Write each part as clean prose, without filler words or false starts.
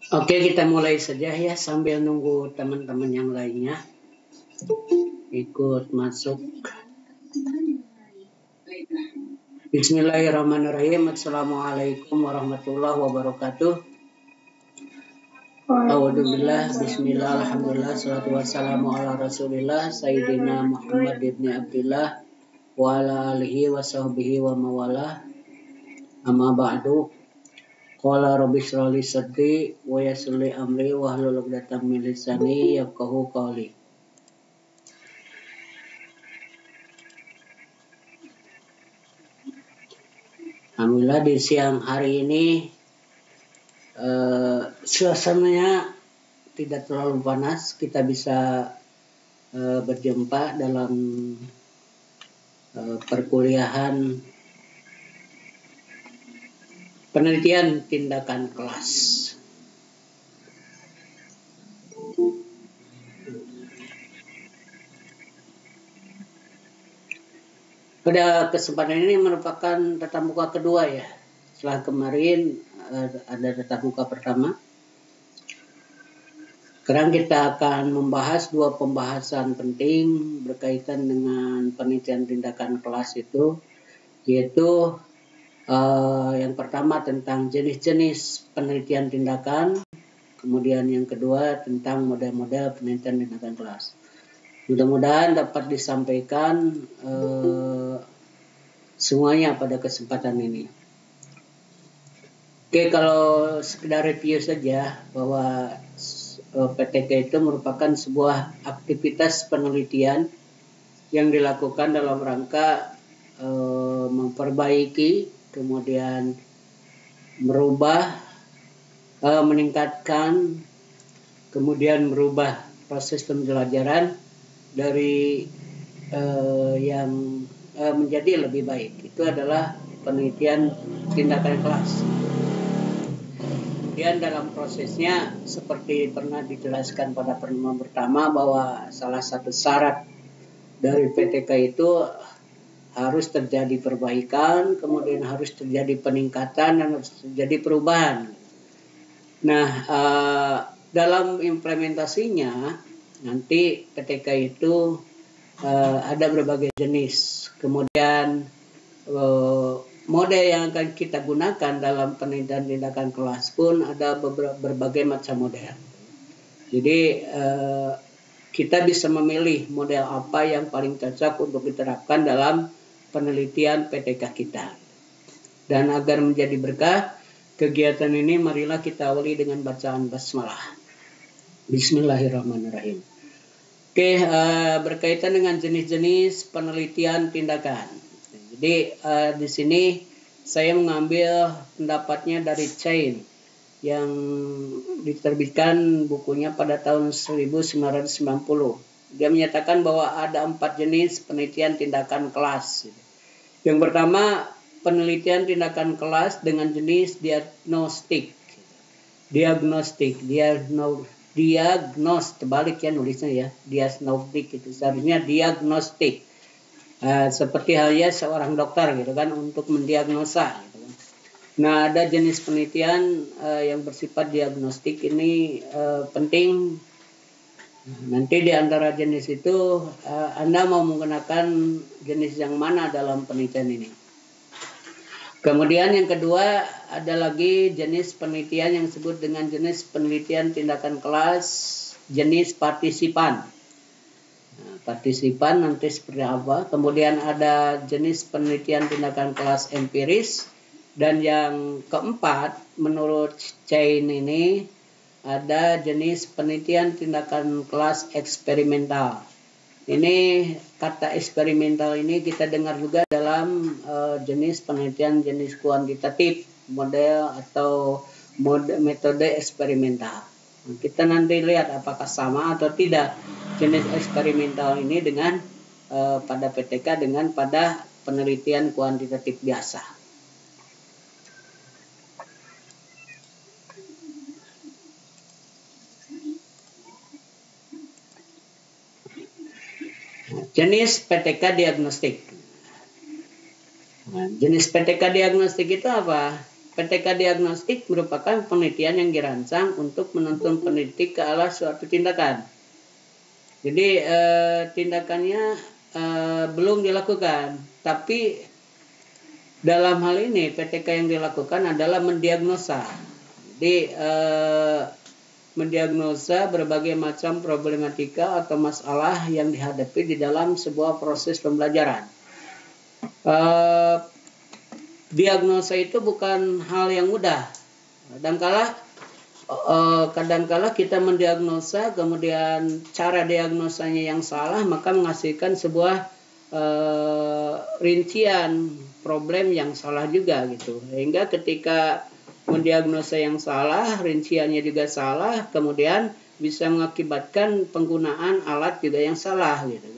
Oke, kita mulai saja ya sambil nunggu teman-teman yang lainnya ikut masuk. Bismillahirrahmanirrahim. Assalamualaikum warahmatullahi wabarakatuh. Alhamdulillah, bismillah, alhamdulillah, salatu wassalamu ala rasulillah, Sayyidina Muhammad ibn Abdullah, wa ala alihi wa sahbihi wa mawalah, amma ba'du. Qala rabbi shrah li sadri wa yassir li amri wahlul 'uqdatam min lisani yafqahu qawli. Alhamdulillah di siang hari ini suasananya tidak terlalu panas, kita bisa berjumpa dalam perkuliahan penelitian tindakan kelas. Pada kesempatan ini merupakan tatap muka kedua ya. Setelah kemarin ada tatap muka pertama. Sekarang kita akan membahas dua pembahasan penting berkaitan dengan penelitian tindakan kelas itu, yaitu yang pertama tentang jenis-jenis penelitian tindakan, kemudian yang kedua tentang model-model penelitian tindakan kelas. Mudah-mudahan dapat disampaikan semuanya pada kesempatan ini. Oke, kalau sekedar review saja bahwa PTK itu merupakan sebuah aktivitas penelitian yang dilakukan dalam rangka memperbaiki, kemudian merubah, meningkatkan, kemudian merubah proses pembelajaran dari yang menjadi lebih baik. Itu adalah penelitian tindakan kelas. Kemudian dalam prosesnya seperti pernah dijelaskan pada pertemuan pertama bahwa salah satu syarat dari PTK itu harus terjadi perbaikan, kemudian harus terjadi peningkatan, dan harus terjadi perubahan. Nah, dalam implementasinya nanti PTK itu ada berbagai jenis. Kemudian model yang akan kita gunakan dalam penelitian tindakan kelas pun ada berbagai macam model. Jadi kita bisa memilih model apa yang paling cocok untuk diterapkan dalam penelitian PTK kita. Dan agar menjadi berkah kegiatan ini, marilah kita awali dengan bacaan basmalah. Bismillahirrahmanirrahim. Oke, berkaitan dengan jenis-jenis penelitian tindakan. Jadi di sini saya mengambil pendapatnya dari Chain yang diterbitkan bukunya pada tahun 1990. Dia menyatakan bahwa ada 4 jenis penelitian tindakan kelas. Yang pertama, penelitian tindakan kelas dengan jenis diagnostik. Terbalik ya nulisnya ya, diagnostik itu seharusnya diagnostik. Seperti halnya seorang dokter gitu kan, untuk mendiagnosa gitu kan. Nah, ada jenis penelitian yang bersifat diagnostik ini penting. Nanti di antara jenis itu Anda mau menggunakan jenis yang mana dalam penelitian ini. Kemudian yang kedua, ada lagi jenis penelitian yang disebut dengan jenis penelitian tindakan kelas jenis partisipan. Partisipan nanti seperti apa. Kemudian ada jenis penelitian tindakan kelas empiris. Dan yang keempat, menurut Chain ini, ada jenis penelitian tindakan kelas eksperimental. Ini kata eksperimental ini kita dengar juga dalam jenis penelitian jenis kuantitatif, model atau metode eksperimental. Kita nanti lihat apakah sama atau tidak jenis eksperimental ini dengan pada PTK dengan pada penelitian kuantitatif biasa. Jenis PTK diagnostik. Jenis PTK diagnostik itu apa? PTK diagnostik merupakan penelitian yang dirancang untuk menuntun peneliti ke arah suatu tindakan. Jadi tindakannya belum dilakukan, tapi dalam hal ini PTK yang dilakukan adalah mendiagnosa. Jadi mendiagnosa berbagai macam problematika atau masalah yang dihadapi di dalam sebuah proses pembelajaran. Diagnosa itu bukan hal yang mudah. Kadangkala kita mendiagnosa, kemudian cara diagnosanya yang salah, maka menghasilkan sebuah rincian problem yang salah juga gitu. Sehingga ketika mendiagnosa yang salah, rinciannya juga salah, kemudian bisa mengakibatkan penggunaan alat juga yang salah gitu.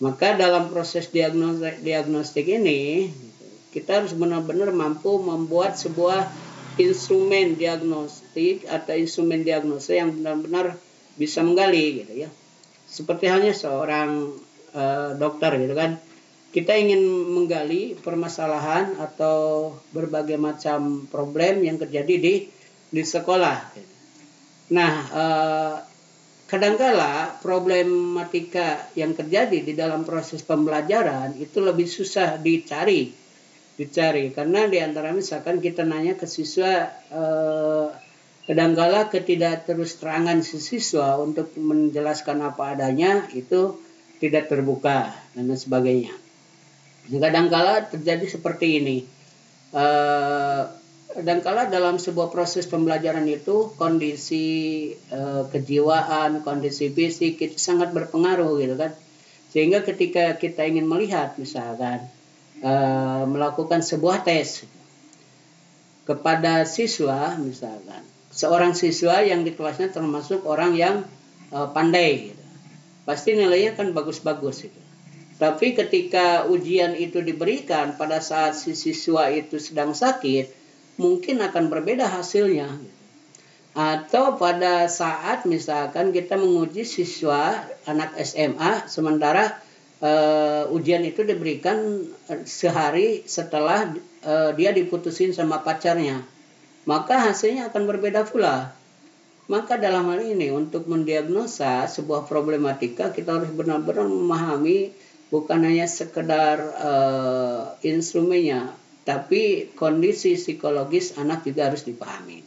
Maka dalam proses diagnostik ini, kita harus benar-benar mampu membuat sebuah instrumen diagnostik atau instrumen diagnosa yang benar-benar bisa menggali gitu ya. Seperti halnya seorang dokter gitu kan. Kita ingin menggali permasalahan atau berbagai macam problem yang terjadi di sekolah. Nah, kadangkala problematika yang terjadi di dalam proses pembelajaran itu lebih susah dicari karena diantara misalkan kita nanya ke siswa, kadangkala ketidakterusterangan siswa untuk menjelaskan apa adanya itu tidak terbuka dan sebagainya. Kadangkala terjadi seperti ini. Kadangkala dalam sebuah proses pembelajaran itu kondisi kejiwaan, kondisi fisik itu sangat berpengaruh gitu kan. Sehingga ketika kita ingin melihat misalkan melakukan sebuah tes kepada siswa, misalkan seorang siswa yang di kelasnya termasuk orang yang pandai gitu. Pasti nilainya kan bagus-bagus gitu. Tapi ketika ujian itu diberikan pada saat si siswa itu sedang sakit, mungkin akan berbeda hasilnya. Atau pada saat misalkan kita menguji siswa anak SMA, sementara ujian itu diberikan sehari setelah dia diputusin sama pacarnya, maka hasilnya akan berbeda pula. Maka dalam hal ini untuk mendiagnosa sebuah problematika kita harus benar-benar memahami bukan hanya sekedar instrumennya, tapi kondisi psikologis anak juga harus dipahami.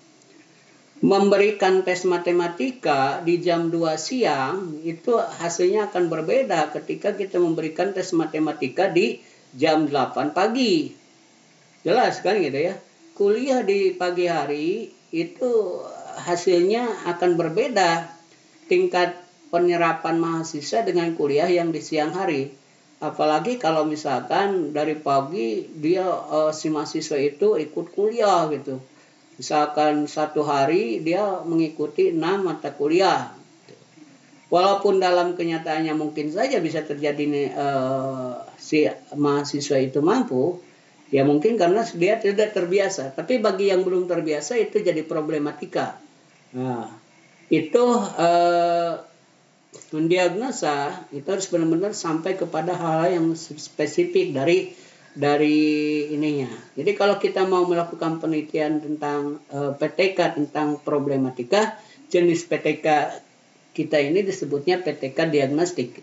Memberikan tes matematika di jam 2 siang itu hasilnya akan berbeda ketika kita memberikan tes matematika di jam 8 pagi. Jelas kan gitu ya. Kuliah di pagi hari itu hasilnya akan berbeda tingkat penyerapan mahasiswa dengan kuliah yang di siang hari. Apalagi kalau misalkan dari pagi dia si mahasiswa itu ikut kuliah gitu. Misalkan satu hari dia mengikuti 6 mata kuliah. Walaupun dalam kenyataannya mungkin saja bisa terjadi si mahasiswa itu mampu, ya mungkin karena dia tidak terbiasa. Tapi bagi yang belum terbiasa itu jadi problematika. Nah, itu mendiagnosa itu harus benar-benar sampai kepada hal yang spesifik dari ininya. Jadi kalau kita mau melakukan penelitian tentang PTK tentang problematika, jenis PTK kita ini disebutnya PTK diagnostik.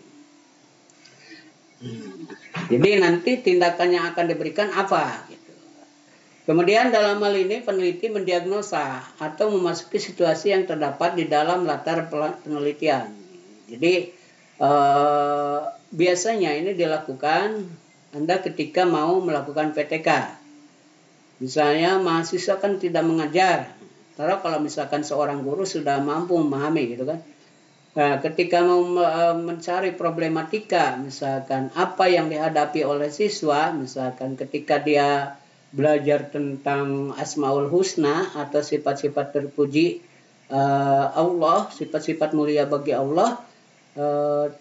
Jadi nanti tindakan yang akan diberikan apa gitu. Kemudian dalam hal ini peneliti mendiagnosa atau memasuki situasi yang terdapat di dalam latar penelitian. Jadi biasanya ini dilakukan Anda ketika mau melakukan PTK. Misalnya mahasiswa kan tidak mengajar. Kalau misalkan seorang guru sudah mampu memahami gitu kan. Nah, ketika mau mencari problematika, misalkan apa yang dihadapi oleh siswa, misalkan ketika dia belajar tentang Asmaul Husna atau sifat-sifat terpuji Allah, sifat-sifat mulia bagi Allah,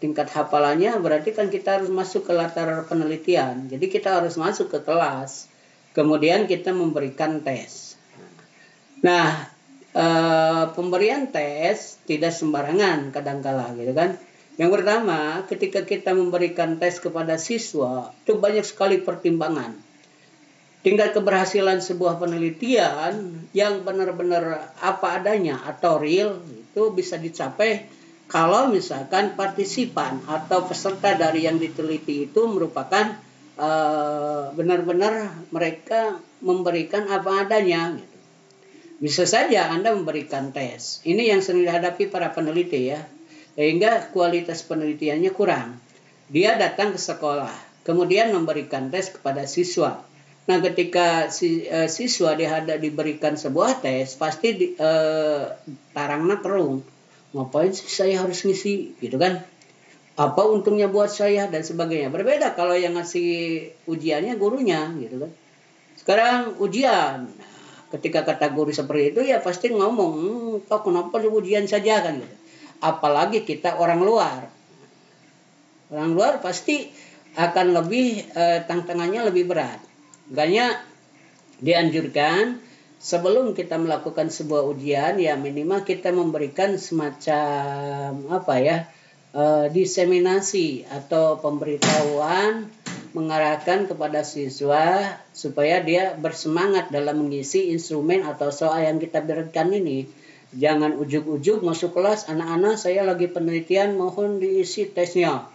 tingkat hafalannya berarti kan kita harus masuk ke latar penelitian. Jadi kita harus masuk ke kelas, kemudian kita memberikan tes. Nah, pemberian tes tidak sembarangan kadangkala gitu kan. Yang pertama, ketika kita memberikan tes kepada siswa itu banyak sekali pertimbangan. tingkat keberhasilan sebuah penelitian yang benar-benar apa adanya atau real itu bisa dicapai kalau misalkan partisipan atau peserta dari yang diteliti itu merupakan benar-benar mereka memberikan apa adanya gitu. Bisa saja Anda memberikan tes. Ini yang sering dihadapi para peneliti ya. Sehingga kualitas penelitiannya kurang. Dia datang ke sekolah, kemudian memberikan tes kepada siswa. Nah, ketika siswa diberikan sebuah tes, pasti tarangna kerung. Ngapain sih saya harus ngisi, gitu kan? Apa untungnya buat saya dan sebagainya. Berbeda kalau yang ngasih ujiannya gurunya, gitu kan. Sekarang ujian, ketika kata guru seperti itu ya pasti ngomong, kok kenapa ujian saja kan gitu. Apalagi kita orang luar. Orang luar pasti akan lebih tantangannya lebih berat. Makanya dianjurkan sebelum kita melakukan sebuah ujian ya minimal kita memberikan semacam diseminasi atau pemberitahuan mengarahkan kepada siswa supaya dia bersemangat dalam mengisi instrumen atau soal yang kita berikan ini. Jangan ujuk-ujuk masuk kelas, anak-anak saya lagi penelitian mohon diisi tesnya.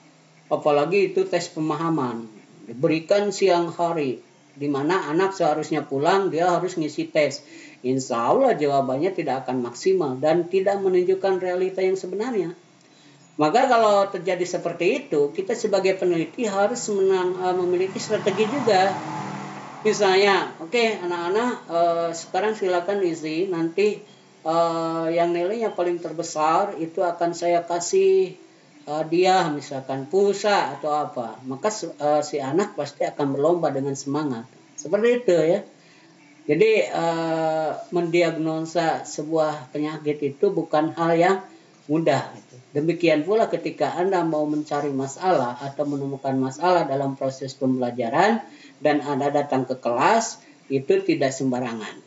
Apalagi itu tes pemahaman. Diberikan siang hari, di mana anak seharusnya pulang dia harus ngisi tes. Insya Allah jawabannya tidak akan maksimal dan tidak menunjukkan realita yang sebenarnya. Maka kalau terjadi seperti itu, kita sebagai peneliti harus memiliki strategi juga. Misalnya, oke, anak-anak sekarang silakan isi, nanti yang nilainya paling terbesar itu akan saya kasih hadiah, misalkan pulsa atau apa. Maka si anak pasti akan berlomba dengan semangat. Seperti itu ya. Jadi mendiagnosa sebuah penyakit itu bukan hal yang mudah. Demikian pula ketika Anda mau mencari masalah atau menemukan masalah dalam proses pembelajaran dan Anda datang ke kelas, itu tidak sembarangan.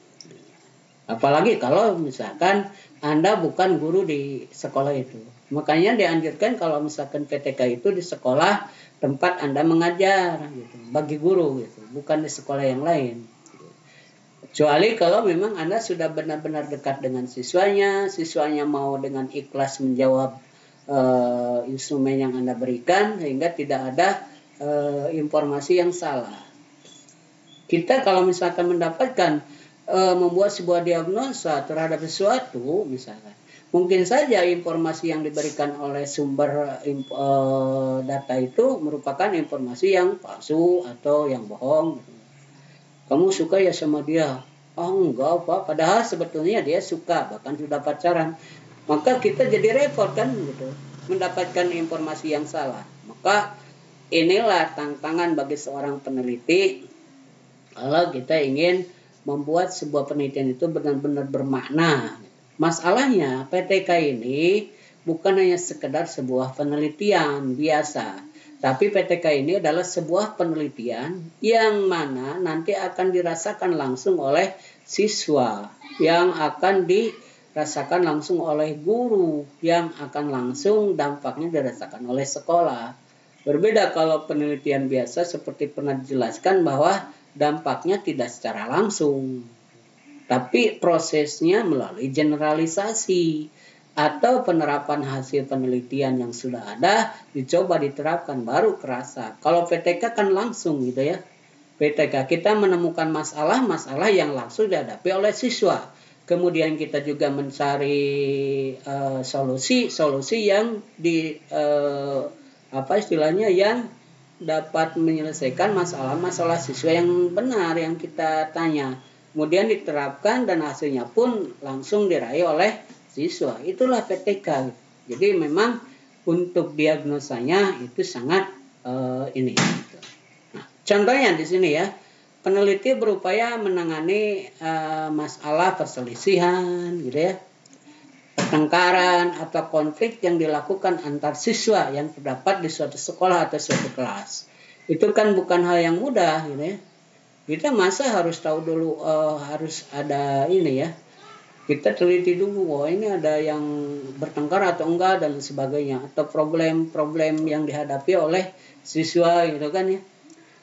Apalagi kalau misalkan Anda bukan guru di sekolah itu. Makanya dianjurkan kalau misalkan PTK itu di sekolah tempat Anda mengajar, gitu, bagi guru, gitu, bukan di sekolah yang lain. Kecuali kalau memang Anda sudah benar-benar dekat dengan siswanya mau dengan ikhlas menjawab instrumen yang Anda berikan sehingga tidak ada informasi yang salah. Kita kalau misalkan mendapatkan membuat sebuah diagnosa terhadap sesuatu misalkan, mungkin saja informasi yang diberikan oleh sumber data itu merupakan informasi yang palsu atau yang bohong. Kamu suka ya sama dia? Oh enggak Pak, padahal sebetulnya dia suka, bahkan sudah pacaran. Maka kita jadi repot kan gitu, mendapatkan informasi yang salah. Maka inilah tantangan bagi seorang peneliti kalau kita ingin membuat sebuah penelitian itu benar-benar bermakna. Masalahnya PTK ini bukan hanya sekedar sebuah penelitian biasa, tapi PTK ini adalah sebuah penelitian yang mana nanti akan dirasakan langsung oleh siswa, yang akan dirasakan langsung oleh guru, yang akan langsung dampaknya dirasakan oleh sekolah. Berbeda kalau penelitian biasa seperti pernah dijelaskan bahwa dampaknya tidak secara langsung, tapi prosesnya melalui generalisasi atau penerapan hasil penelitian yang sudah ada dicoba diterapkan baru kerasa. Kalau PTK kan langsung gitu ya. PTK kita menemukan masalah yang langsung dihadapi oleh siswa. Kemudian kita juga mencari solusi yang yang dapat menyelesaikan masalah siswa yang benar yang kita tanya. Kemudian diterapkan dan hasilnya pun langsung diraih oleh siswa. Itulah PTK. Jadi memang untuk diagnosanya itu sangat Nah, contohnya di sini ya, peneliti berupaya menangani masalah perselisihan, gitu ya, pertengkaran atau konflik yang dilakukan antar siswa yang terdapat di suatu sekolah atau suatu kelas. Itu kan bukan hal yang mudah, gitu ya. Kita masa harus tahu dulu harus ada ini ya. Kita teliti dulu, ini ada yang bertengkar atau enggak dan sebagainya, atau problem-problem yang dihadapi oleh siswa gitu kan ya.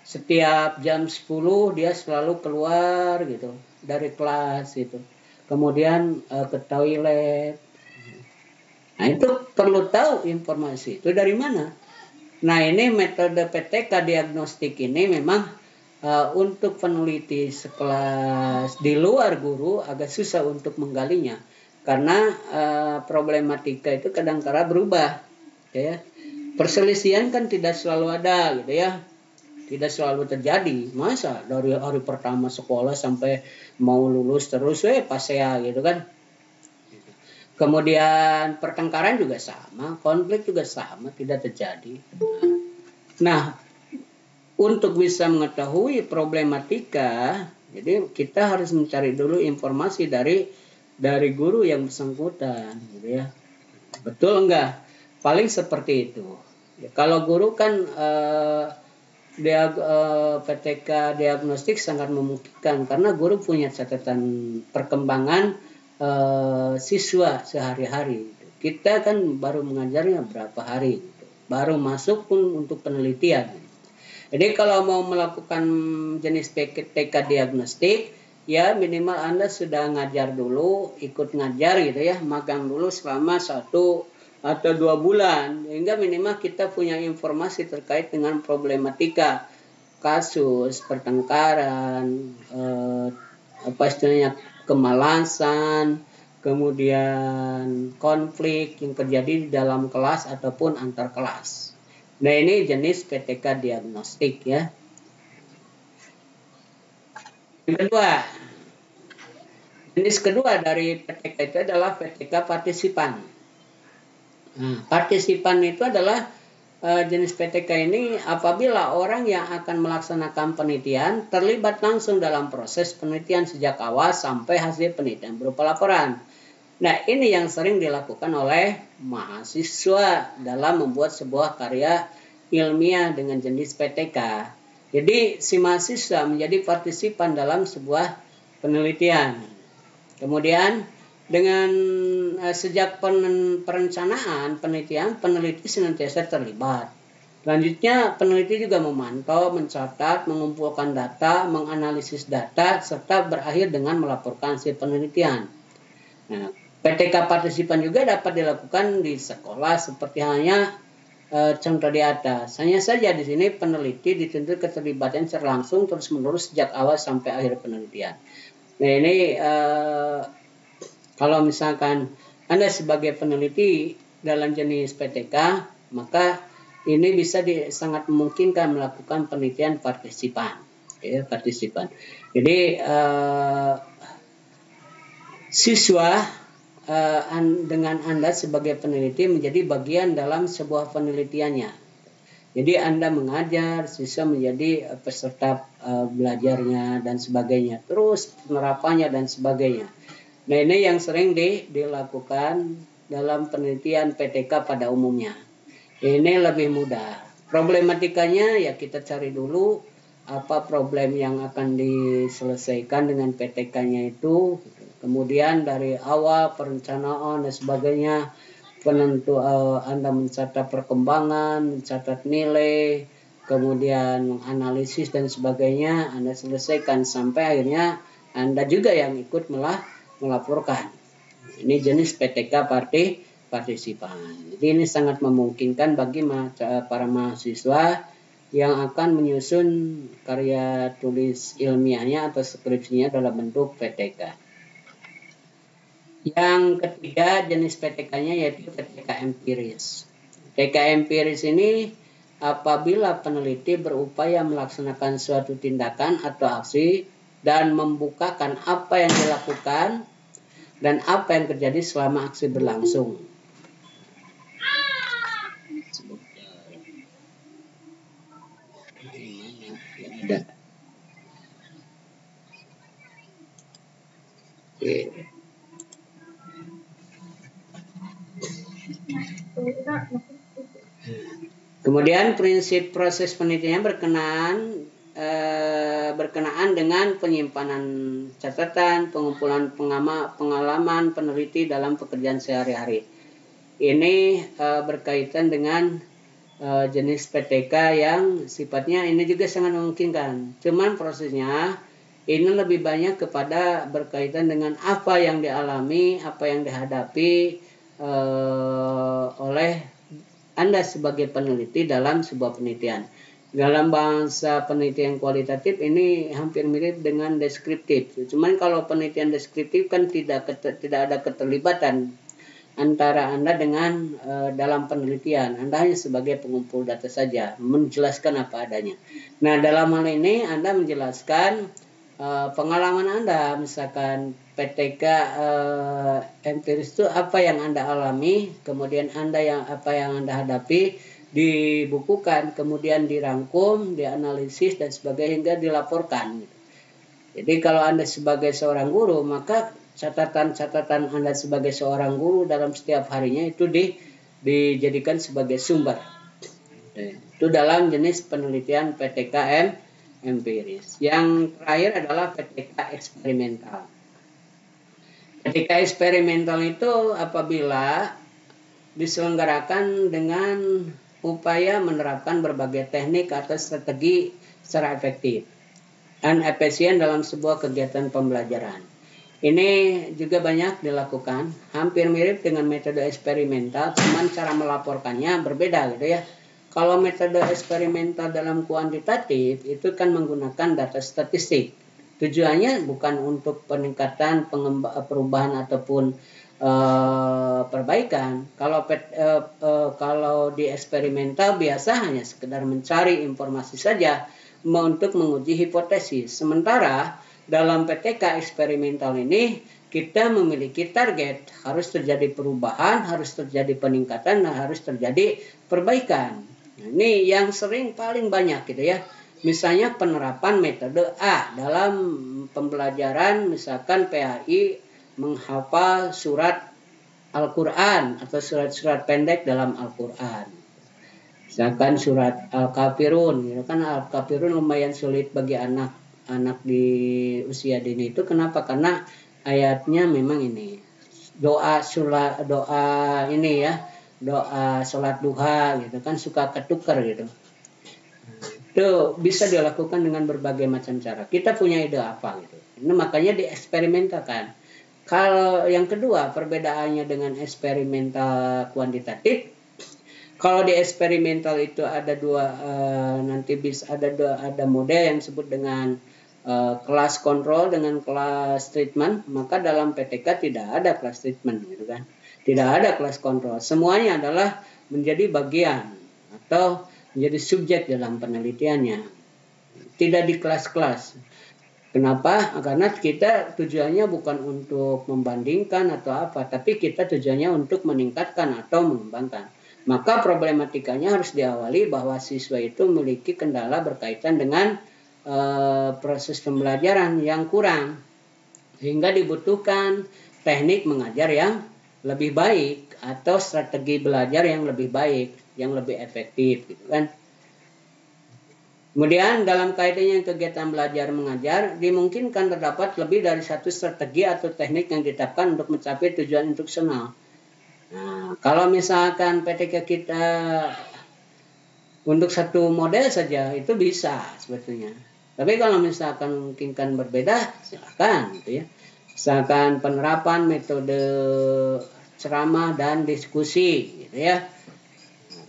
setiap jam 10 dia selalu keluar gitu dari kelas gitu. Kemudian ke toilet. Nah, itu perlu tahu informasi itu dari mana. Nah, ini metode PTK diagnostik ini memang untuk peneliti sekelas di luar guru agak susah untuk menggalinya karena problematika itu kadang-kala berubah, ya. Perselisihan kan tidak selalu ada, gitu ya. Tidak selalu terjadi. Masa dari hari pertama sekolah sampai mau lulus terus, pas ya gitu kan. Kemudian pertengkaran juga sama, konflik juga sama, tidak terjadi. Nah, untuk bisa mengetahui problematika, jadi kita harus mencari dulu informasi dari guru yang bersangkutan, gitu ya. Betul enggak? Paling seperti itu. Ya, kalau guru kan PTK diagnostik sangat memungkinkan karena guru punya catatan perkembangan siswa sehari-hari. Kita kan baru mengajarnya berapa hari, baru masuk pun untuk penelitian. Jadi kalau mau melakukan jenis PTK diagnostik, ya minimal Anda sudah ngajar dulu, ikut ngajar gitu ya, magang dulu selama 1 atau 2 bulan, hingga minimal kita punya informasi terkait dengan problematika kasus pertengkaran, apa istilahnya kemalasan, kemudian konflik yang terjadi di dalam kelas ataupun antar kelas. Nah, ini jenis PTK diagnostik ya. Jenis kedua dari PTK itu adalah PTK partisipan. Nah, partisipan itu adalah jenis PTK ini apabila orang yang akan melaksanakan penelitian terlibat langsung dalam proses penelitian sejak awal sampai hasil penelitian berupa laporan. Nah, ini yang sering dilakukan oleh mahasiswa dalam membuat sebuah karya ilmiah dengan jenis PTK. Jadi, si mahasiswa menjadi partisipan dalam sebuah penelitian. Kemudian, dengan sejak perencanaan penelitian, peneliti senantiasa terlibat. Selanjutnya, peneliti juga memantau, mencatat, mengumpulkan data, menganalisis data, serta berakhir dengan melaporkan hasil penelitian. Nah, PTK partisipan juga dapat dilakukan di sekolah seperti halnya contoh di atas. Hanya saja di sini peneliti dituntut keterlibatan secara langsung terus-menerus sejak awal sampai akhir penelitian. Nah, ini kalau misalkan Anda sebagai peneliti dalam jenis PTK, maka ini bisa sangat memungkinkan melakukan penelitian partisipan. Ya, partisipan. Jadi siswa dengan Anda sebagai peneliti menjadi bagian dalam sebuah penelitiannya. Jadi Anda mengajar, siswa menjadi peserta belajarnya dan sebagainya. Terus penerapannya dan sebagainya. Nah, ini yang sering dilakukan dalam penelitian PTK pada umumnya. Ini lebih mudah. Problematikanya ya kita cari dulu apa problem yang akan diselesaikan dengan PTK-nya itu. Kemudian dari awal perencanaan dan sebagainya, Anda mencatat perkembangan, mencatat nilai, kemudian menganalisis dan sebagainya, Anda selesaikan sampai akhirnya Anda juga yang ikut melaporkan. Ini jenis PTK partisipan. Jadi ini sangat memungkinkan bagi para mahasiswa yang akan menyusun karya tulis ilmiahnya atau skripsinya dalam bentuk PTK. Yang ketiga jenis PTK-nya yaitu PTK empiris. PTK empiris ini apabila peneliti berupaya melaksanakan suatu tindakan atau aksi dan membukakan apa yang dilakukan dan apa yang terjadi selama aksi berlangsung. Kemudian prinsip proses penelitian berkenaan dengan penyimpanan catatan, pengumpulan pengalaman peneliti dalam pekerjaan sehari-hari. Ini berkaitan dengan jenis PTK yang sifatnya ini juga sangat memungkinkan. Cuman prosesnya ini lebih banyak kepada berkaitan dengan apa yang dialami, apa yang dihadapi oleh Anda sebagai peneliti dalam sebuah penelitian. Dalam bahasa penelitian kualitatif ini hampir mirip dengan deskriptif. Cuman kalau penelitian deskriptif kan tidak ada keterlibatan antara Anda dengan dalam penelitian. Anda hanya sebagai pengumpul data saja, menjelaskan apa adanya. Nah, dalam hal ini Anda menjelaskan pengalaman Anda, misalkan PTK empiris itu apa yang Anda alami, kemudian apa yang Anda hadapi, dibukukan, kemudian dirangkum, dianalisis, dan sebagainya hingga dilaporkan. Jadi kalau Anda sebagai seorang guru, maka catatan-catatan Anda sebagai seorang guru dalam setiap harinya itu dijadikan sebagai sumber. Itu dalam jenis penelitian PTKM empiris. Yang terakhir adalah PTK eksperimental. PTK eksperimental itu apabila diselenggarakan dengan upaya menerapkan berbagai teknik atau strategi secara efektif dan efisien dalam sebuah kegiatan pembelajaran. Ini juga banyak dilakukan, hampir mirip dengan metode eksperimental, cuman cara melaporkannya berbeda gitu ya. Kalau metode eksperimental dalam kuantitatif itu kan menggunakan data statistik. Tujuannya bukan untuk peningkatan perubahan ataupun perbaikan. Kalau di eksperimental biasa hanya sekedar mencari informasi saja untuk menguji hipotesis. Sementara dalam PTK eksperimental ini kita memiliki target, harus terjadi perubahan, harus terjadi peningkatan, dan harus terjadi perbaikan. Nah, ini yang sering paling banyak gitu ya. Misalnya penerapan metode A dalam pembelajaran, misalkan PAI menghafal surat Al-Quran atau surat-surat pendek dalam Al-Quran. Misalkan surat Al-Kafirun, gitu kan Al-Kafirun lumayan sulit bagi anak di usia dini itu. Kenapa? Karena ayatnya memang ini doa ini ya, doa sholat duha gitu kan suka ketukar gitu. Itu bisa dilakukan dengan berbagai macam cara. Kita punya ide apa gitu. Ini makanya dieksperimentalkan. Kalau yang kedua perbedaannya dengan eksperimental kuantitatif. Kalau di eksperimental itu ada nanti bisa ada model yang disebut dengan kelas kontrol dengan kelas treatment. Maka dalam PTK tidak ada kelas treatment gitu kan. Tidak ada kelas kontrol. Semuanya adalah menjadi bagian atau menjadi subjek dalam penelitiannya. Tidak di kelas-kelas. Kenapa? Karena kita tujuannya bukan untuk membandingkan atau apa, tapi kita tujuannya untuk meningkatkan atau mengembangkan. Maka problematikanya harus diawali bahwa siswa itu memiliki kendala berkaitan dengan proses pembelajaran yang kurang, sehingga dibutuhkan teknik mengajar yang lebih baik atau strategi belajar yang lebih baik, yang lebih efektif, gitu kan? Kemudian dalam kaitannya kegiatan belajar mengajar dimungkinkan terdapat lebih dari satu strategi atau teknik yang ditetapkan untuk mencapai tujuan instruksional. Nah, kalau misalkan PTK kita untuk satu model saja itu bisa sebetulnya. Tapi kalau misalkan memungkinkan berbeda, silakan gitu ya. Misalkan penerapan metode ceramah dan diskusi gitu ya.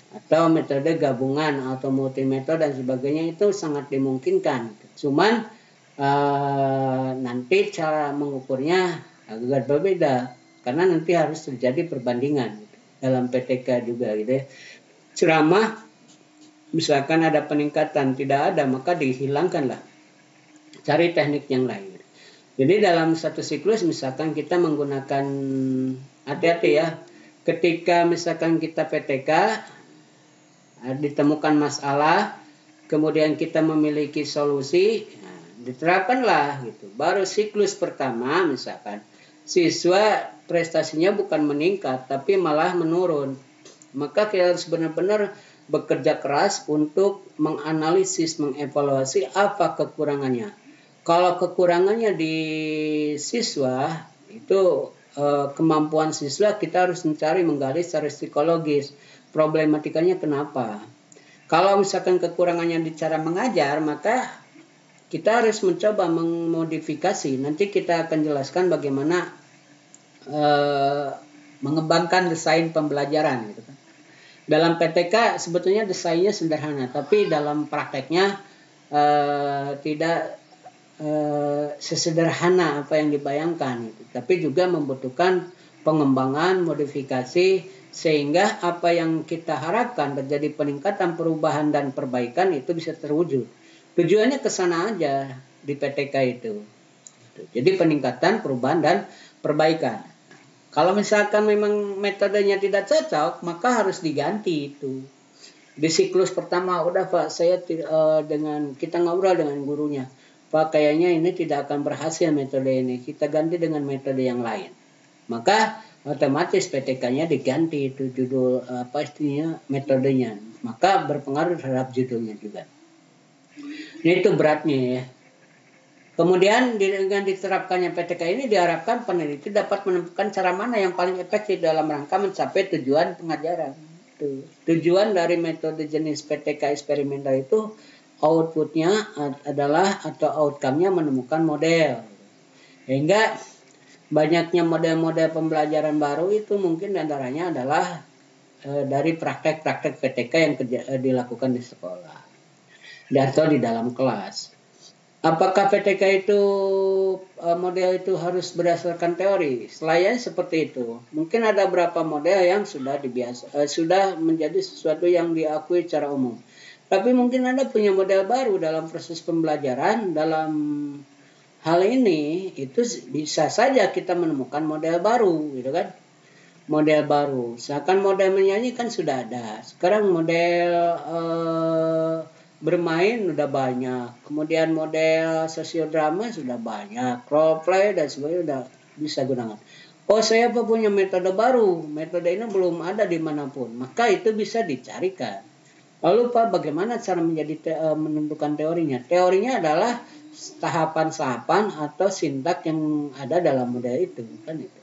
Atau metode gabungan atau multimetode dan sebagainya itu sangat dimungkinkan. Cuman nanti cara mengukurnya agak berbeda karena nanti harus terjadi perbandingan dalam PTK juga gitu ya. Ceramah misalkan ada peningkatan, tidak ada maka dihilangkanlah. Cari teknik yang lain. Jadi dalam satu siklus misalkan kita menggunakan, hati-hati ya, ketika misalkan kita PTK ditemukan masalah, kemudian kita memiliki solusi, diterapkanlah gitu. Baru siklus pertama misalkan siswa prestasinya bukan meningkat tapi malah menurun, maka kita harus benar-benar bekerja keras untuk menganalisis, mengevaluasi apa kekurangannya. Kalau kekurangannya di siswa itu kemampuan siswa, kita harus menggali secara psikologis problematikanya kenapa. Kalau misalkan kekurangannya di cara mengajar, maka kita harus mencoba memodifikasi. Nanti kita akan jelaskan bagaimana mengembangkan desain pembelajaran gitu kan. Dalam PTK sebetulnya desainnya sederhana, tapi dalam prakteknya tidak sesederhana apa yang dibayangkan gitu. Tapi juga membutuhkan pengembangan, modifikasi, sehingga apa yang kita harapkan terjadi peningkatan, perubahan dan perbaikan itu bisa terwujud. Tujuannya ke sana aja di PTK itu. Jadi peningkatan, perubahan dan perbaikan. Kalau misalkan memang metodenya tidak cocok, maka harus diganti itu. Di siklus pertama, udah Pak, saya dengan kita ngobrol dengan gurunya, Pak, kayaknya ini tidak akan berhasil metode ini. Kita ganti dengan metode yang lain. Maka otomatis PTK-nya diganti itu judul apa istilahnya metodenya. Maka berpengaruh terhadap judulnya juga. Ini itu beratnya ya. Kemudian dengan diterapkannya PTK ini diharapkan peneliti dapat menemukan cara mana yang paling efektif dalam rangka mencapai tujuan pengajaran. Tujuan dari metode jenis PTK eksperimental itu outputnya adalah atau outcome-nya menemukan model. Sehingga banyaknya model-model pembelajaran baru itu mungkin antaranya adalah dari praktek-praktek PTK yang dilakukan di sekolah atau di dalam kelas. Apakah PTK itu model itu harus berdasarkan teori? Selain seperti itu, mungkin ada beberapa model yang sudah sudah menjadi sesuatu yang diakui secara umum. Tapi mungkin Anda punya model baru dalam proses pembelajaran. Dalam hal ini itu bisa saja kita menemukan model baru, gitu kan? Model baru. Misalkan model menyanyi kan sudah ada. Sekarang model bermain sudah banyak, kemudian model sosiodrama sudah banyak, role play dan sebagainya sudah bisa gunakan. Oh, saya punya metode baru, metode ini belum ada dimanapun, maka itu bisa dicarikan. Lalu Pak, bagaimana cara menentukan teorinya? Teorinya adalah tahapan-tahapan atau sintak yang ada dalam model itu, kan itu.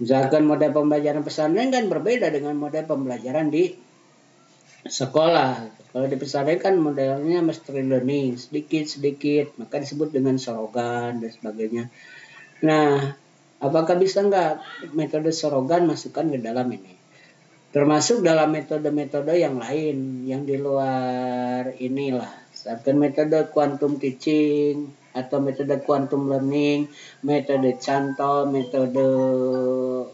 Misalkan model pembelajaran pesantren kan berbeda dengan model pembelajaran di sekolah. Kalau di pesantren kan modelnya mastery learning, sedikit-sedikit, maka disebut dengan sorogan dan sebagainya. Nah, apakah bisa nggak metode sorogan masukkan ke dalam ini? Termasuk dalam metode-metode yang lain, yang di luar inilah. Misalkan metode quantum teaching, atau metode quantum learning, metode cantol, metode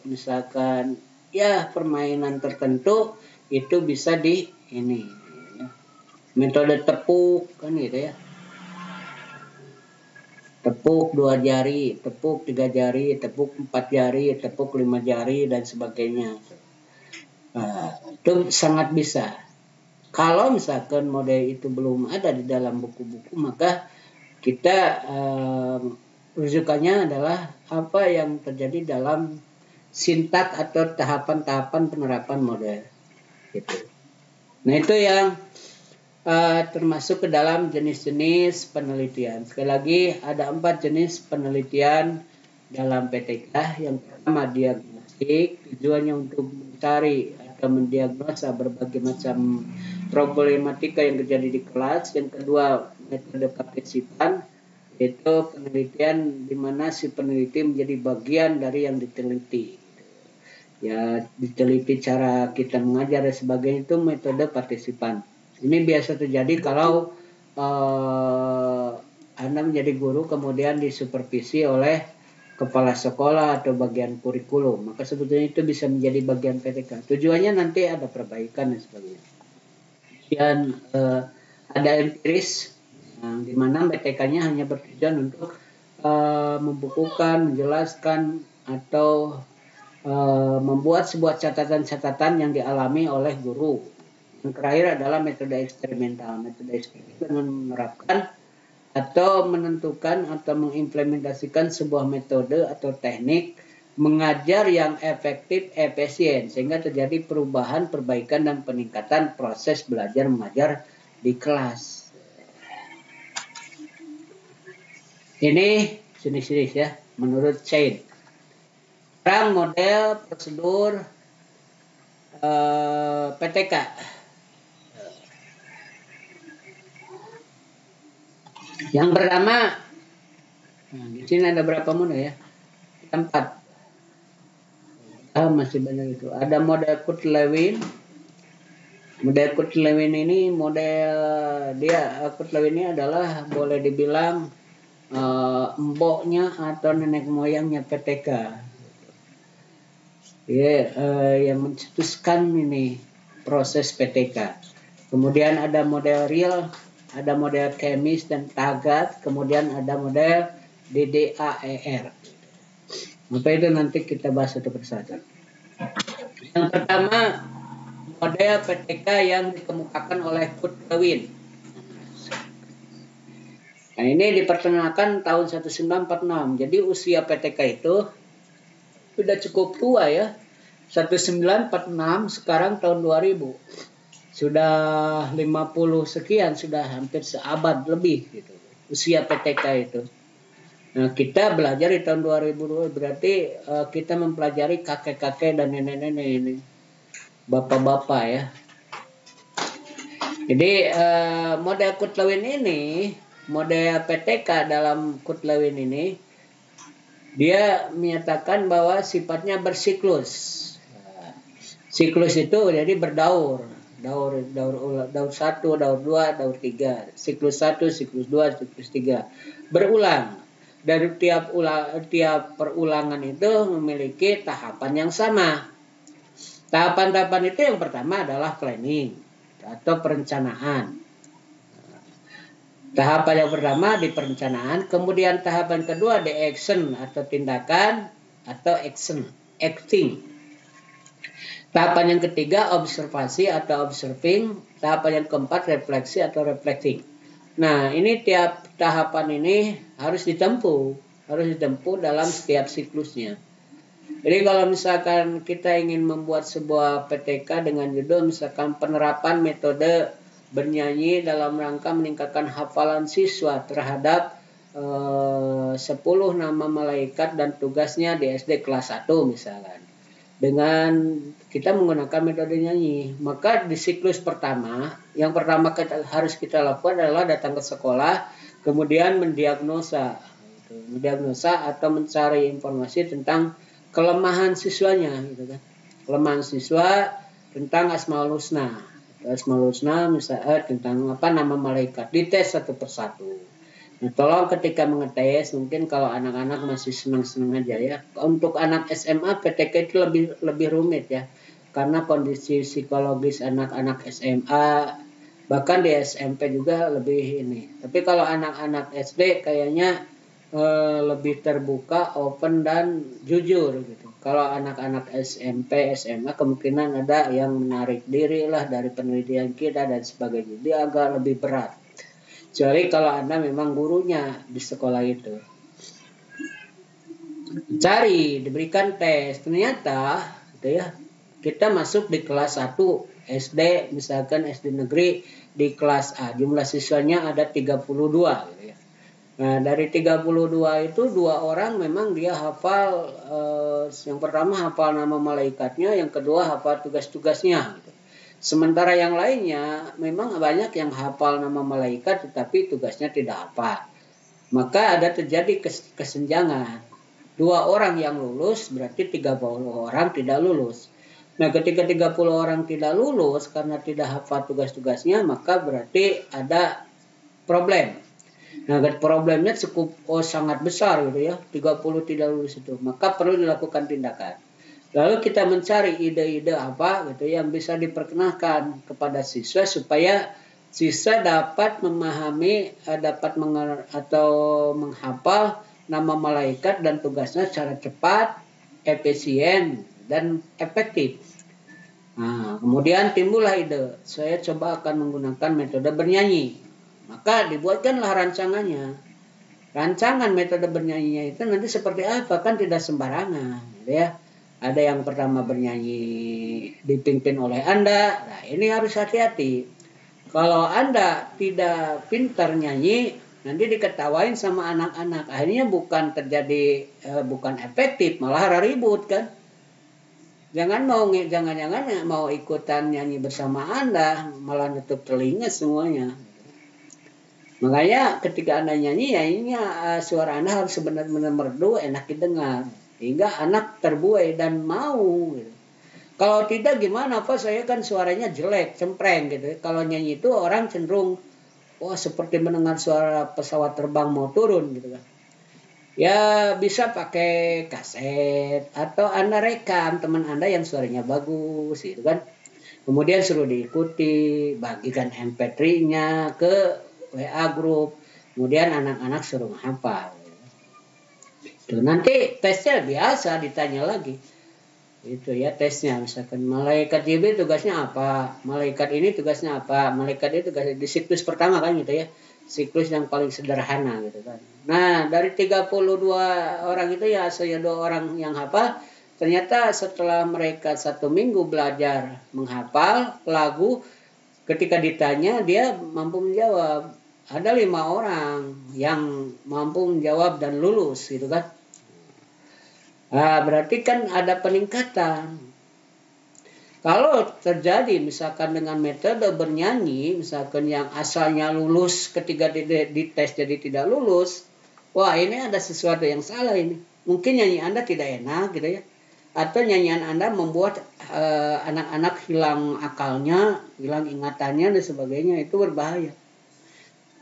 misalkan ya permainan tertentu, itu bisa di ini metode tepuk kan gitu ya, tepuk 2 jari, tepuk 3 jari, tepuk 4 jari, tepuk 5 jari dan sebagainya. Itu sangat bisa. Kalau misalkan model itu belum ada di dalam buku-buku, maka kita rujukannya adalah apa yang terjadi dalam sintak atau tahapan-tahapan penerapan model gitu. Nah, itu yang termasuk ke dalam jenis-jenis penelitian. Sekali lagi ada 4 jenis penelitian dalam PTK. Yang pertama diagnostik, tujuannya untuk mencari atau mendiagnosa berbagai macam problematika yang terjadi di kelas. Yang kedua metode partisipan, yaitu penelitian di mana si peneliti menjadi bagian dari yang diteliti. Ya, diteliti cara kita mengajar dan sebagainya, itu metode partisipan. Ini biasa terjadi kalau Anda menjadi guru kemudian disupervisi oleh kepala sekolah atau bagian kurikulum. Maka sebetulnya itu bisa menjadi bagian PTK. Tujuannya nanti ada perbaikan dan sebagainya. Dan ada empiris, di mana PTK-nya hanya bertujuan untuk membukukan, menjelaskan, atau membuat sebuah catatan-catatan yang dialami oleh guru. Yang terakhir adalah metode eksperimental. Metode eksperimental menerapkan atau menentukan atau mengimplementasikan sebuah metode atau teknik mengajar yang efektif, efisien, sehingga terjadi perubahan, perbaikan, dan peningkatan proses belajar mengajar di kelas. Ini jenis-jenis ya, menurut Shane. Sekarang model prosedur PTK. Yang pertama, di sini ada berapa mode ya? 4. Masih banyak itu. Ada model Kurt-Lewin. Model Kurt-Lewin ini Kurt-Lewin ini adalah boleh dibilang mboknya atau nenek moyangnya PTK. Yang mencetuskan ini proses PTK. Kemudian ada model real, ada model kemis dan tagat, kemudian ada model DDAER. Apa itu nanti kita bahas satu persatu. Yang pertama, model PTK yang dikemukakan oleh Kurt-Lewin. Nah, ini diperkenalkan tahun 1946. Jadi usia PTK itu sudah cukup tua ya. 1946, sekarang tahun 2000. Sudah 50 sekian, sudah hampir seabad lebih gitu. Usia PTK itu. Nah, kita belajar di tahun 2002, berarti kita mempelajari kakek-kakek dan nenek-nenek ini. Bapak-bapak ya. Jadi model Kurt-Lewin ini, model PTK dalam Kurt-Lewin ini, dia menyatakan bahwa sifatnya bersiklus. Siklus itu jadi berdaur. Daur 1, daur 2, daur 3. Siklus 1, siklus 2, siklus 3. Berulang. Dari tiap perulangan itu memiliki tahapan yang sama. Tahapan-tahapan itu yang pertama adalah planning atau perencanaan. Tahapan yang pertama di perencanaan, kemudian tahapan kedua di action atau tindakan atau acting. Tahapan yang ketiga observasi atau observing, tahapan yang keempat refleksi atau reflecting. Nah, ini tiap tahapan ini harus ditempuh dalam setiap siklusnya. Jadi kalau misalkan kita ingin membuat sebuah PTK dengan judul misalkan penerapan metode bernyanyi dalam rangka meningkatkan hafalan siswa terhadap 10 nama malaikat dan tugasnya di SD kelas 1 misalkan. Dengan kita menggunakan metode nyanyi, maka di siklus pertama, yang pertama harus kita lakukan adalah datang ke sekolah, kemudian mendiagnosa atau mencari informasi tentang kelemahan siswanya, gitu kan. Kelemahan siswa tentang Asmaul Husna. Asmaul Husna misalnya tentang nama malaikat, dites satu persatu. Nah, tolong ketika mengetes, mungkin kalau anak-anak masih senang-senang aja ya. Untuk anak SMA, PTK itu lebih rumit ya. Karena kondisi psikologis anak-anak SMA, bahkan di SMP juga lebih ini. Tapi kalau anak-anak SD kayaknya lebih terbuka, open dan jujur gitu. Kalau anak-anak SMP, SMA kemungkinan ada yang menarik diri lah dari penelitian kita dan sebagainya. Dia agak lebih berat. Kecuali kalau Anda memang gurunya di sekolah itu. Diberikan tes. Ternyata gitu ya, kita masuk di kelas 1 SD, misalkan SD negeri di kelas A. Jumlah siswanya ada 32 gitu ya. Nah, dari 32 itu 2 orang memang dia hafal, yang pertama hafal nama malaikatnya, yang kedua hafal tugas-tugasnya gitu. Sementara yang lainnya memang banyak yang hafal nama malaikat tetapi tugasnya tidak hafal. Maka ada terjadi kesenjangan. 2 orang yang lulus berarti 30 orang tidak lulus. Nah, ketika 30 orang tidak lulus karena tidak hafal tugas-tugasnya, maka berarti ada problem. Nah, problemnya cukup sangat besar gitu ya. 30 tidak lulus itu. Maka perlu dilakukan tindakan. Lalu kita mencari ide-ide apa gitu yang bisa diperkenalkan kepada siswa supaya siswa dapat memahami, dapat atau menghafal nama malaikat dan tugasnya secara cepat, efisien, dan efektif. Nah, kemudian timbullah ide, saya coba akan menggunakan metode bernyanyi. Maka dibuatkanlah rancangannya. Rancangan metode bernyanyinya itu nanti seperti apa, kan tidak sembarangan gitu ya. Ada yang pertama bernyanyi dipimpin oleh Anda. Nah, ini harus hati-hati. Kalau Anda tidak pintar nyanyi, nanti diketawain sama anak-anak. Akhirnya bukan efektif, malah ribut kan. Jangan mau ikutan nyanyi bersama Anda, malah nutup telinga semuanya. Makanya ketika Anda nyanyi, ya ini suara Anda harus benar-benar merdu, enak didengar. Hingga anak terbuai dan mau. Gitu. Kalau tidak gimana, Pak? Saya kan suaranya jelek, cempreng gitu. Kalau nyanyi itu orang cenderung, wah seperti mendengar suara pesawat terbang mau turun gitu kan. Ya bisa pakai kaset atau Anda rekam teman Anda yang suaranya bagus gitu kan. Kemudian suruh diikuti, bagikan MP3-nya ke WA grup. Kemudian anak-anak suruh menghafal. Tuh, nanti tesnya biasa ditanya lagi. Itu ya tesnya, misalkan malaikat Jibril tugasnya apa, malaikat ini tugasnya apa, malaikat itu tugasnya di siklus pertama kan gitu ya, siklus yang paling sederhana gitu kan. Nah dari 32 orang itu ya saya 2 orang yang hafal, ternyata setelah mereka 1 minggu belajar menghafal lagu, ketika ditanya dia mampu menjawab. Ada 5 orang yang mampu menjawab dan lulus gitu kan. Nah, berarti kan ada peningkatan. Kalau terjadi misalkan dengan metode bernyanyi, misalkan yang asalnya lulus ketika dites jadi tidak lulus, wah ini ada sesuatu yang salah ini. Mungkin nyanyi Anda tidak enak gitu ya. Atau nyanyian Anda membuat anak-anak hilang akalnya, hilang ingatannya dan sebagainya, itu berbahaya.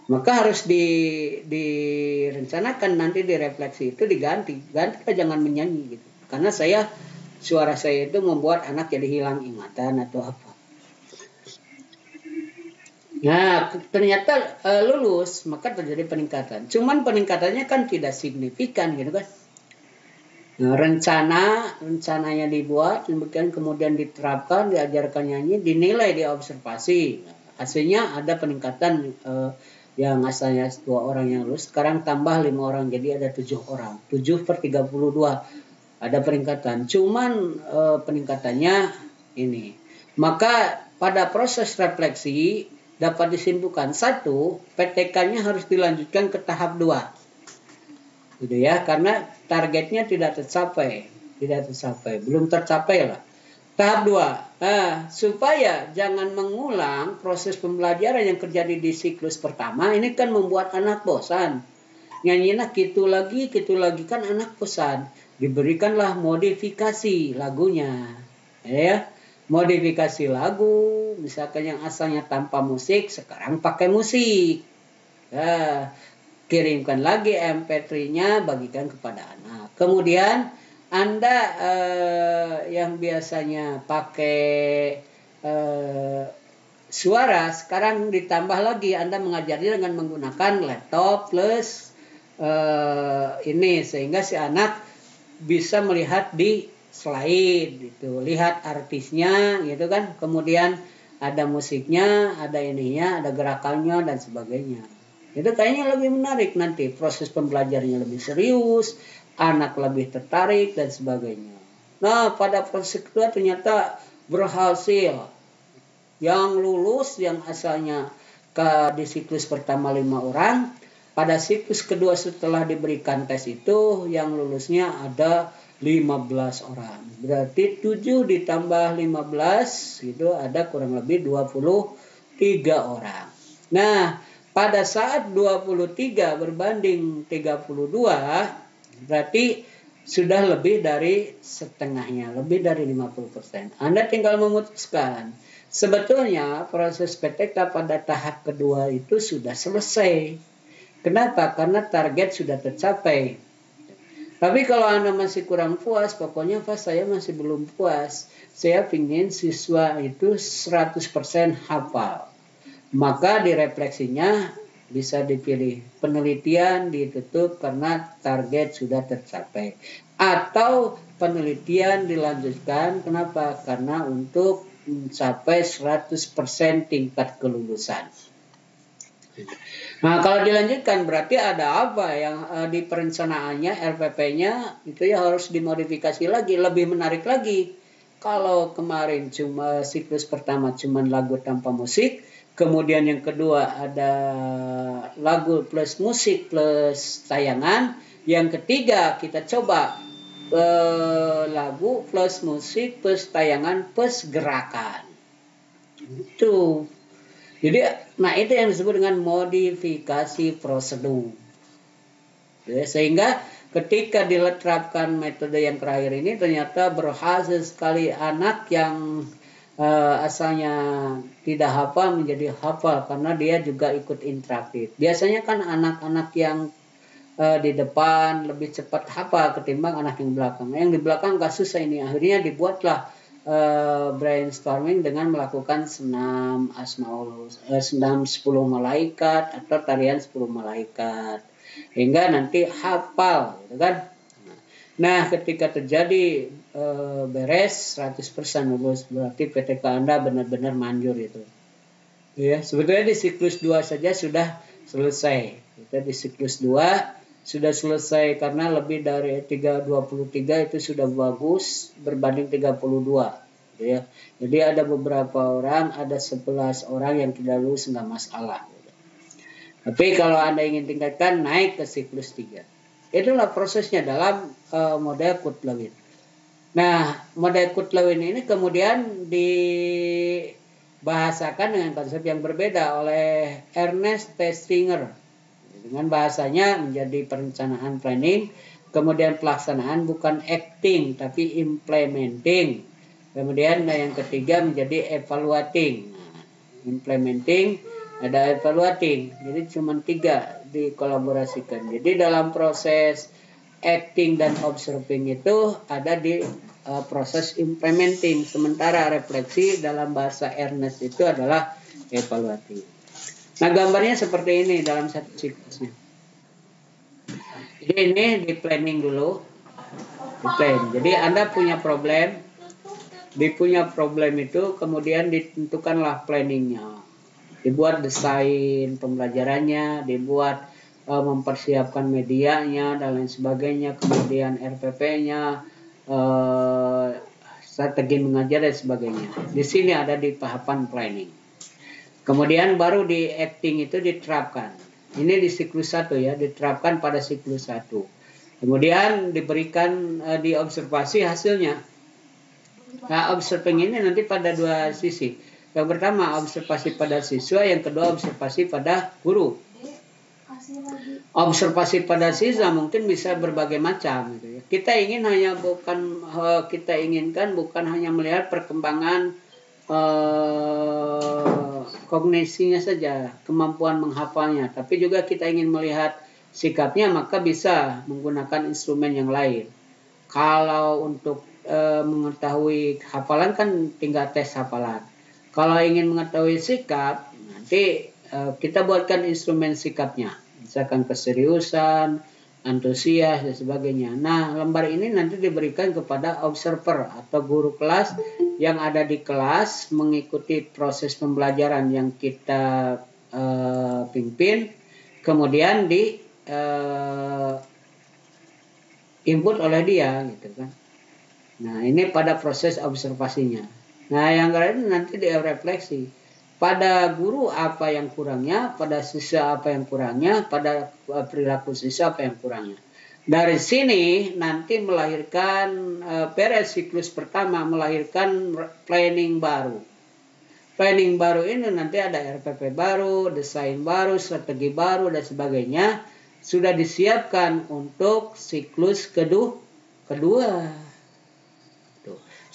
Maka harus direncanakan nanti direfleksi itu diganti jangan menyanyi gitu, karena suara saya itu membuat anak jadi hilang ingatan atau apa. Nah ternyata lulus, maka terjadi peningkatan, cuman peningkatannya kan tidak signifikan gitu kan. Nah, rencananya dibuat, kemudian diterapkan, diajarkan nyanyi, dinilai, diobservasi, hasilnya ada peningkatan. Yang asalnya 2 orang yang lulus, sekarang tambah 5 orang, jadi ada 7 orang. 7/32 ada peningkatan. Cuman peningkatannya ini. Maka pada proses refleksi dapat disimpulkan, 1, PTK-nya harus dilanjutkan ke tahap 2. Gitu ya, karena targetnya tidak tercapai, belum tercapai lah. Tahap 2, supaya jangan mengulang proses pembelajaran yang terjadi di siklus pertama, ini kan membuat anak bosan. Nyanyinya gitu lagi kan anak bosan. Diberikanlah modifikasi lagunya. Ya, modifikasi lagu, misalkan yang asalnya tanpa musik, sekarang pakai musik. Kirimkan lagi MP3-nya, bagikan kepada anak. Kemudian Anda yang biasanya pakai suara, sekarang ditambah lagi Anda mengajarnya dengan menggunakan laptop plus ini, sehingga si anak bisa melihat di slide gitu, lihat artisnya gitu kan, kemudian ada musiknya, ada ininya, ada gerakannya dan sebagainya. Itu kayaknya lebih menarik, nanti proses pembelajarannya lebih serius, anak lebih tertarik dan sebagainya. Nah, pada proses kedua ternyata berhasil. Yang lulus yang asalnya di siklus pertama 5 orang, pada siklus kedua setelah diberikan tes itu yang lulusnya ada 15 orang. Berarti 7 ditambah 15 itu ada kurang lebih 23 orang. Nah, pada saat 23 berbanding 32, berarti sudah lebih dari setengahnya, lebih dari 50%. Anda tinggal memutuskan. Sebetulnya proses PTK pada tahap kedua itu sudah selesai. Kenapa? Karena target sudah tercapai. Tapi kalau Anda masih kurang puas, pokoknya Pak saya masih belum puas. Saya ingin siswa itu 100% hafal. Maka direfleksinya bisa dipilih penelitian ditutup karena target sudah tercapai, atau penelitian dilanjutkan. Kenapa? Karena untuk mencapai 100% tingkat kelulusan. Nah, kalau dilanjutkan berarti ada apa yang di perencanaannya, RPP-nya itu ya harus dimodifikasi lagi, lebih menarik lagi. Kalau kemarin cuma siklus pertama cuma lagu tanpa musik, kemudian yang kedua ada lagu plus musik plus tayangan, yang ketiga kita coba lagu plus musik plus tayangan plus gerakan. Itu Jadi, nah itu yang disebut dengan modifikasi prosedur. Ya, sehingga ketika diterapkan metode yang terakhir ini ternyata berhasil sekali anak yang asalnya tidak hafal menjadi hafal karena dia juga ikut interaktif. Biasanya kan anak-anak yang di depan lebih cepat hafal ketimbang anak yang belakang. Yang di belakang gak susah ini. Akhirnya dibuatlah brainstorming dengan melakukan senam asmaul, senam 10 malaikat atau tarian 10 malaikat. Hingga nanti hafal, gitu kan? Nah, ketika terjadi beres 100% lulus, berarti PTK Anda benar-benar manjur itu. Ya, sebetulnya di siklus 2 saja sudah selesai. Kita di siklus 2 sudah selesai karena lebih dari 23 itu sudah bagus berbanding 32. Gitu ya. Jadi ada beberapa orang, ada 11 orang yang tidak lulus nggak masalah. Tapi kalau Anda ingin tingkatkan, naik ke siklus 3. Itulah prosesnya dalam model Kut-Lewin. Nah, model Kut-Lewin ini kemudian dibahasakan dengan konsep yang berbeda oleh Ernest T. Stringer. Dengan bahasanya menjadi perencanaan planning, kemudian pelaksanaan bukan acting tapi implementing. Kemudian yang ketiga menjadi evaluating. Implementing, ada evaluating. Jadi cuma 3 dikolaborasikan. Jadi dalam proses acting dan observing itu ada di proses implementing. Sementara refleksi dalam bahasa Ernest itu adalah evaluating. Nah, gambarnya seperti ini dalam satu siklusnya. Jadi ini di planning dulu. Di plan. Jadi Anda punya problem. Itu kemudian ditentukanlah planningnya. Dibuat desain pembelajarannya, dibuat mempersiapkan medianya dan lain sebagainya, kemudian RPP-nya, strategi mengajar dan sebagainya. Di sini ada di tahapan planning. Kemudian baru di acting itu diterapkan. Ini di siklus 1 ya, diterapkan pada siklus 1. Kemudian diberikan diobservasi hasilnya. Nah, observing ini nanti pada 2 sisi. Yang pertama observasi pada siswa, yang kedua observasi pada guru. Observasi pada siswa mungkin bisa berbagai macam. Gitu ya. Kita inginkan bukan hanya melihat perkembangan kognisinya saja, kemampuan menghafalnya, tapi juga kita ingin melihat sikapnya, maka bisa menggunakan instrumen yang lain. Kalau untuk mengetahui hafalan kan tinggal tes hafalan. Kalau ingin mengetahui sikap, nanti kita buatkan instrumen sikapnya, misalkan keseriusan, antusias dan sebagainya. Nah, lembar ini nanti diberikan kepada observer atau guru kelas yang ada di kelas mengikuti proses pembelajaran yang kita pimpin, kemudian di input oleh dia, gitu kan. Nah, ini pada proses observasinya. Nah, yang lain nanti dia refleksi. Pada guru apa yang kurangnya, pada siswa apa yang kurangnya, pada perilaku siswa apa yang kurangnya. Dari sini nanti melahirkan beres siklus pertama, melahirkan planning baru. Planning baru ini nanti ada RPP baru, desain baru, strategi baru dan sebagainya. Sudah disiapkan untuk siklus kedua.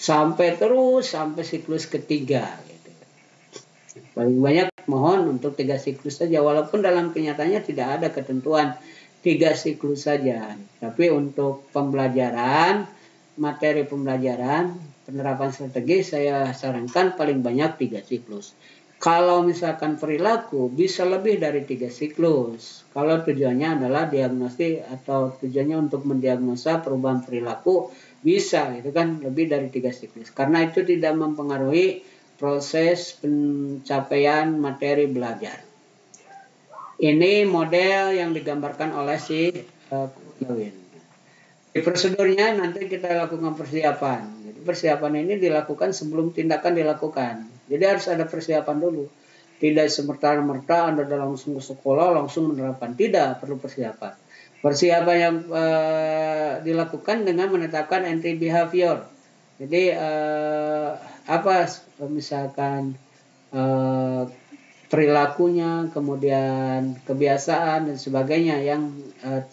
Sampai siklus ketiga. Gitu. Paling banyak mohon untuk 3 siklus saja, walaupun dalam kenyataannya tidak ada ketentuan 3 siklus saja. Tapi untuk pembelajaran, materi pembelajaran, penerapan strategi saya sarankan paling banyak 3 siklus. Kalau misalkan perilaku bisa lebih dari 3 siklus. Kalau tujuannya adalah diagnostik atau tujuannya untuk mendiagnosa perubahan perilaku, bisa gitu kan lebih dari 3 siklus. Karena itu tidak mempengaruhi proses pencapaian materi belajar. Ini model yang digambarkan oleh si Kut-Lewin. Di prosedurnya nanti kita lakukan persiapan. Jadi persiapan ini dilakukan sebelum tindakan dilakukan. Jadi harus ada persiapan dulu. Tidak semerta-merta Anda langsung ke sekolah langsung menerapkan. Tidak, perlu persiapan. Persiapan yang dilakukan dengan menetapkan entry behavior. Jadi misalkan perilakunya, kemudian kebiasaan dan sebagainya yang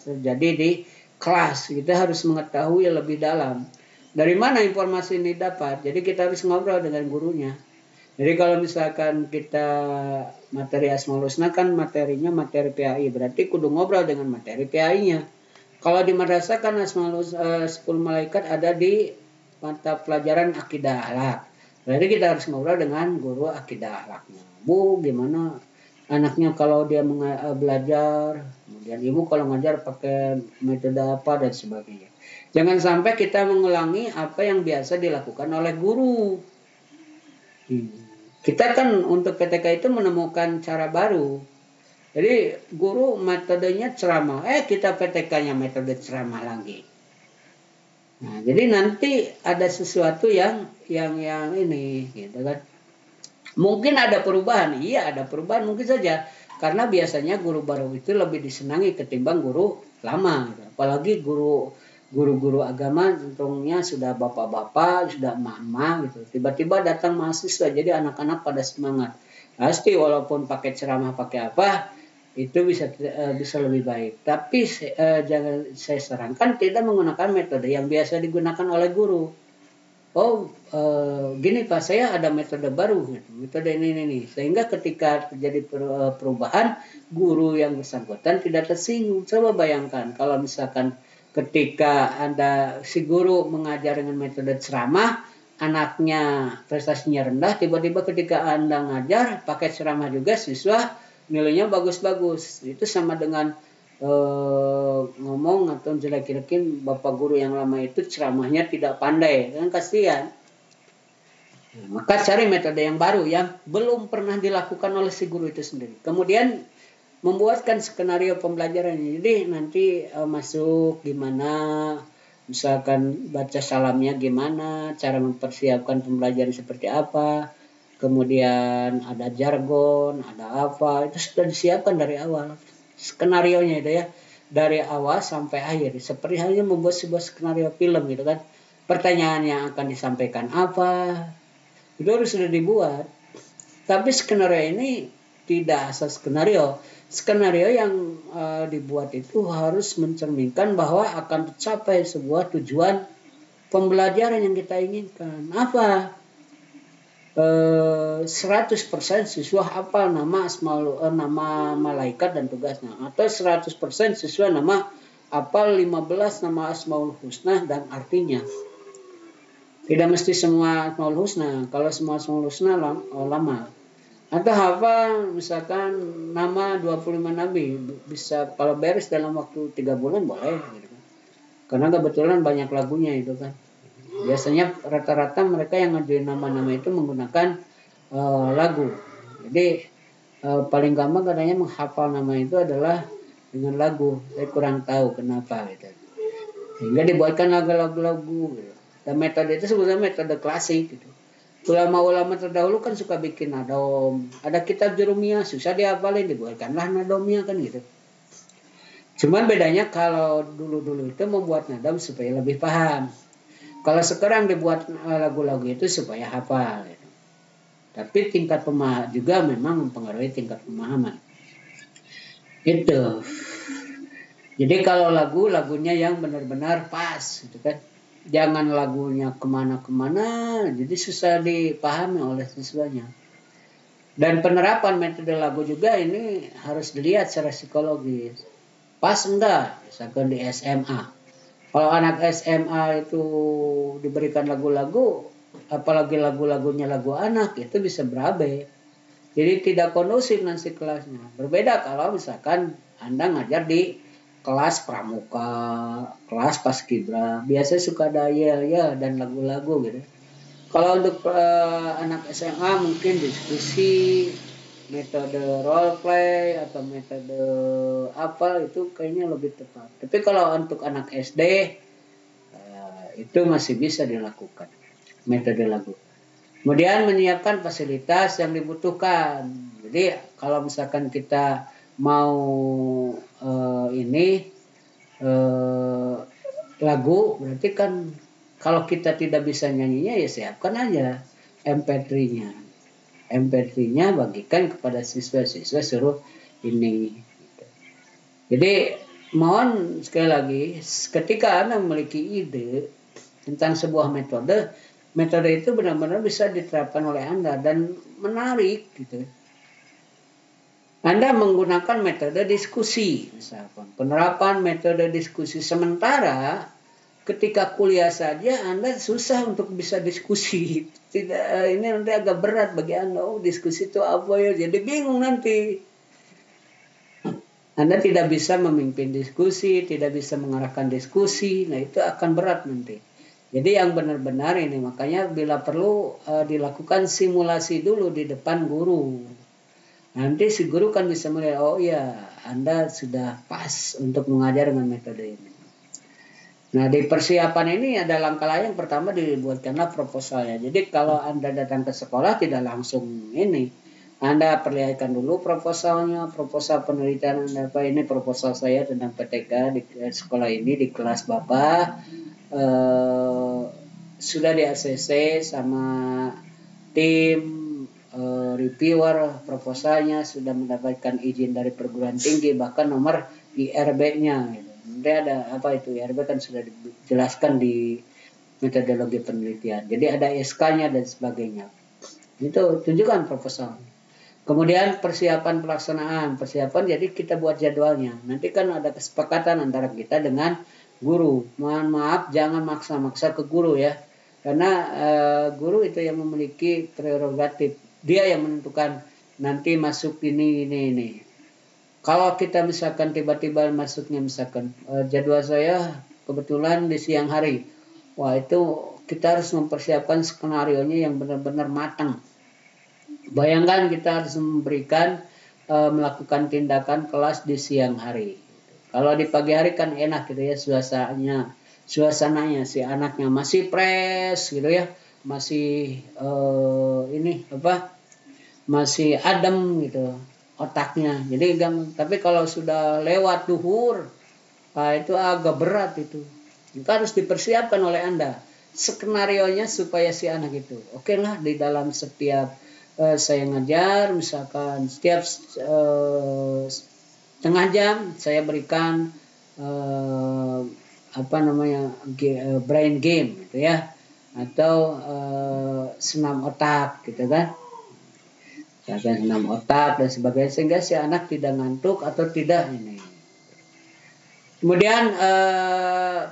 terjadi di kelas. Kita harus mengetahui lebih dalam. Dari mana informasi ini dapat? Jadi kita harus ngobrol dengan gurunya. Jadi kalau misalkan kita materi Asmaul Husna kan materinya materi PAI, berarti kudu ngobrol dengan materi PAI-nya. Kalau di madrasah kan Asmaul 10 malaikat ada di mata pelajaran akidah akhlak. Berarti kita harus ngobrol dengan guru akidah akhlaknya. Bu, gimana anaknya kalau dia belajar, kemudian ibu kalau ngajar pakai metode apa dan sebagainya. Jangan sampai kita mengulangi apa yang biasa dilakukan oleh guru. Kita kan untuk PTK itu menemukan cara baru. Jadi guru metodenya ceramah, kita PTK-nya metode ceramah lagi. Nah, jadi nanti ada sesuatu yang ini, gitu kan. Mungkin ada perubahan, iya ada perubahan mungkin saja, karena biasanya guru baru itu lebih disenangi ketimbang guru lama. Gitu. Apalagi guru-guru agama tentunya sudah bapak-bapak, sudah emak-emak gitu. Tiba-tiba datang mahasiswa, jadi anak-anak pada semangat. Pasti walaupun pakai ceramah pakai apa, itu bisa lebih baik. Tapi jangan saya sarankan tidak menggunakan metode yang biasa digunakan oleh guru. Gini Pak, saya ada metode baru, gitu. Metode ini. Sehingga ketika terjadi perubahan, guru yang bersangkutan tidak tersinggung. Coba bayangkan kalau misalkan ketika si guru mengajar dengan metode ceramah, anaknya prestasinya rendah, tiba-tiba ketika Anda ngajar pakai ceramah juga, siswa nilainya bagus-bagus. Itu sama dengan ngomong atau jelek-jelekin bapak guru yang lama itu ceramahnya tidak pandai, kan kasihan. Nah, maka cari metode yang baru yang belum pernah dilakukan oleh si guru itu sendiri. Kemudian membuatkan skenario pembelajaran. Jadi nanti masuk gimana, misalkan baca salamnya gimana, cara mempersiapkan pembelajaran seperti apa, kemudian ada jargon, ada apa, itu sudah disiapkan dari awal. Skenarionya itu ya, dari awal sampai akhir. Seperti halnya membuat sebuah skenario film gitu kan. Pertanyaan yang akan disampaikan apa, itu harus sudah dibuat. Tapi skenario ini tidak asal skenario. Skenario yang dibuat itu harus mencerminkan bahwa akan tercapai sebuah tujuan pembelajaran yang kita inginkan. Apa? 100% siswa hafal nama malaikat dan tugasnya, atau 100% siswa hafal 15 nama Asmaul Husna dan artinya. Tidak mesti semua Asmaul Husna. Kalau semua Asmaul Husna lama. Atau hafal misalkan nama 25 nabi, bisa kalau beres dalam waktu 3 bulan boleh gitu kan. Karena kebetulan banyak lagunya itu kan. Biasanya rata-rata mereka yang ngajuin nama-nama itu menggunakan lagu. Jadi paling gampang katanya menghafal nama itu adalah dengan lagu. Saya kurang tahu kenapa gitu. Sehingga dibuatkan lagu-lagu gitu. Dan metode itu sebenarnya metode klasik gitu. Ulama-ulama terdahulu kan suka bikin nadom. Ada kitab jurumiyah, susah dihafalin, dibuatkanlah nadomnya kan gitu. Cuman bedanya kalau dulu-dulu itu membuat nadom supaya lebih paham. Kalau sekarang dibuat lagu-lagu itu supaya hafal. Gitu. Tapi tingkat pemahaman juga memang mempengaruhi tingkat pemahaman. Itu. Jadi kalau lagunya yang benar-benar pas, gitu kan. Jangan lagunya kemana-kemana, jadi susah dipahami oleh siswanya. Dan penerapan metode lagu juga ini harus dilihat secara psikologis. Pas enggak, misalkan di SMA. Kalau anak SMA itu diberikan lagu-lagu, apalagi lagu-lagunya lagu anak, itu bisa berabe. Jadi tidak kondusif nanti kelasnya. Berbeda kalau misalkan Anda ngajar di kelas pramuka, kelas paskibra, biasanya suka ada yel-yel dan lagu-lagu gitu. Kalau untuk anak SMA mungkin diskusi, metode role play atau metode apa itu kayaknya lebih tepat. Tapi kalau untuk anak SD itu masih bisa dilakukan metode lagu. Kemudian menyiapkan fasilitas yang dibutuhkan. Jadi kalau misalkan kita mau lagu, berarti kan kalau kita tidak bisa nyanyinya ya siapkan aja MP3-nya. MP3-nya bagikan kepada siswa-siswa, suruh ini. Jadi mohon sekali lagi, ketika Anda memiliki ide tentang sebuah metode, metode itu benar-benar bisa diterapkan oleh Anda dan menarik gitu. Anda menggunakan metode diskusi, misalkan penerapan metode diskusi. Sementara ketika kuliah saja Anda susah untuk bisa diskusi. Tidak, ini nanti agak berat bagi Anda. Oh, diskusi itu apa ya? Jadi bingung nanti. Anda tidak bisa memimpin diskusi, tidak bisa mengarahkan diskusi. Nah, itu akan berat nanti. Jadi yang benar-benar ini, makanya bila perlu dilakukan simulasi dulu di depan guru. Nanti si guru kan bisa melihat, oh iya, Anda sudah pas untuk mengajar dengan metode ini. Nah, di persiapan ini ada langkah lain. Yang pertama dibuatkanlah proposalnya. Jadi kalau Anda datang ke sekolah tidak langsung ini. Anda perlihatkan dulu proposalnya, proposal penelitian Anda. Apa ini proposal saya tentang PTK di sekolah ini, di kelas Bapak. Sudah di ACC sama tim reviewer, proposalnya sudah mendapatkan izin dari perguruan tinggi, bahkan nomor IRB-nya gitu. Nanti ada apa itu IRB kan sudah dijelaskan di metodologi penelitian. Jadi ada SK-nya dan sebagainya. Itu tunjukkan proposal. Kemudian persiapan pelaksanaan. Persiapan jadi kita buat jadwalnya. Nanti kan ada kesepakatan antara kita dengan guru. Mohon maaf jangan maksa-maksa ke guru ya. Karena guru itu yang memiliki prerogatif. Dia yang menentukan nanti masuk ini. Kalau kita misalkan tiba-tiba masuknya misalkan jadwal saya kebetulan di siang hari. Wah, itu kita harus mempersiapkan skenario-nya yang benar-benar matang. Bayangkan kita harus memberikan melakukan tindakan kelas di siang hari. Kalau di pagi hari kan enak gitu ya suasananya si anaknya masih fresh gitu ya, masih masih adem gitu otaknya. Jadi tapi kalau sudah lewat duhur, itu agak berat itu. Itu harus dipersiapkan oleh Anda skenario-nya supaya si anak itu oke lah di dalam setiap saya ngajar misalkan setiap setengah jam saya berikan brain game gitu ya, atau senam otak gitu kan, senam otak dan sebagainya, sehingga si anak tidak ngantuk atau tidak ini. Kemudian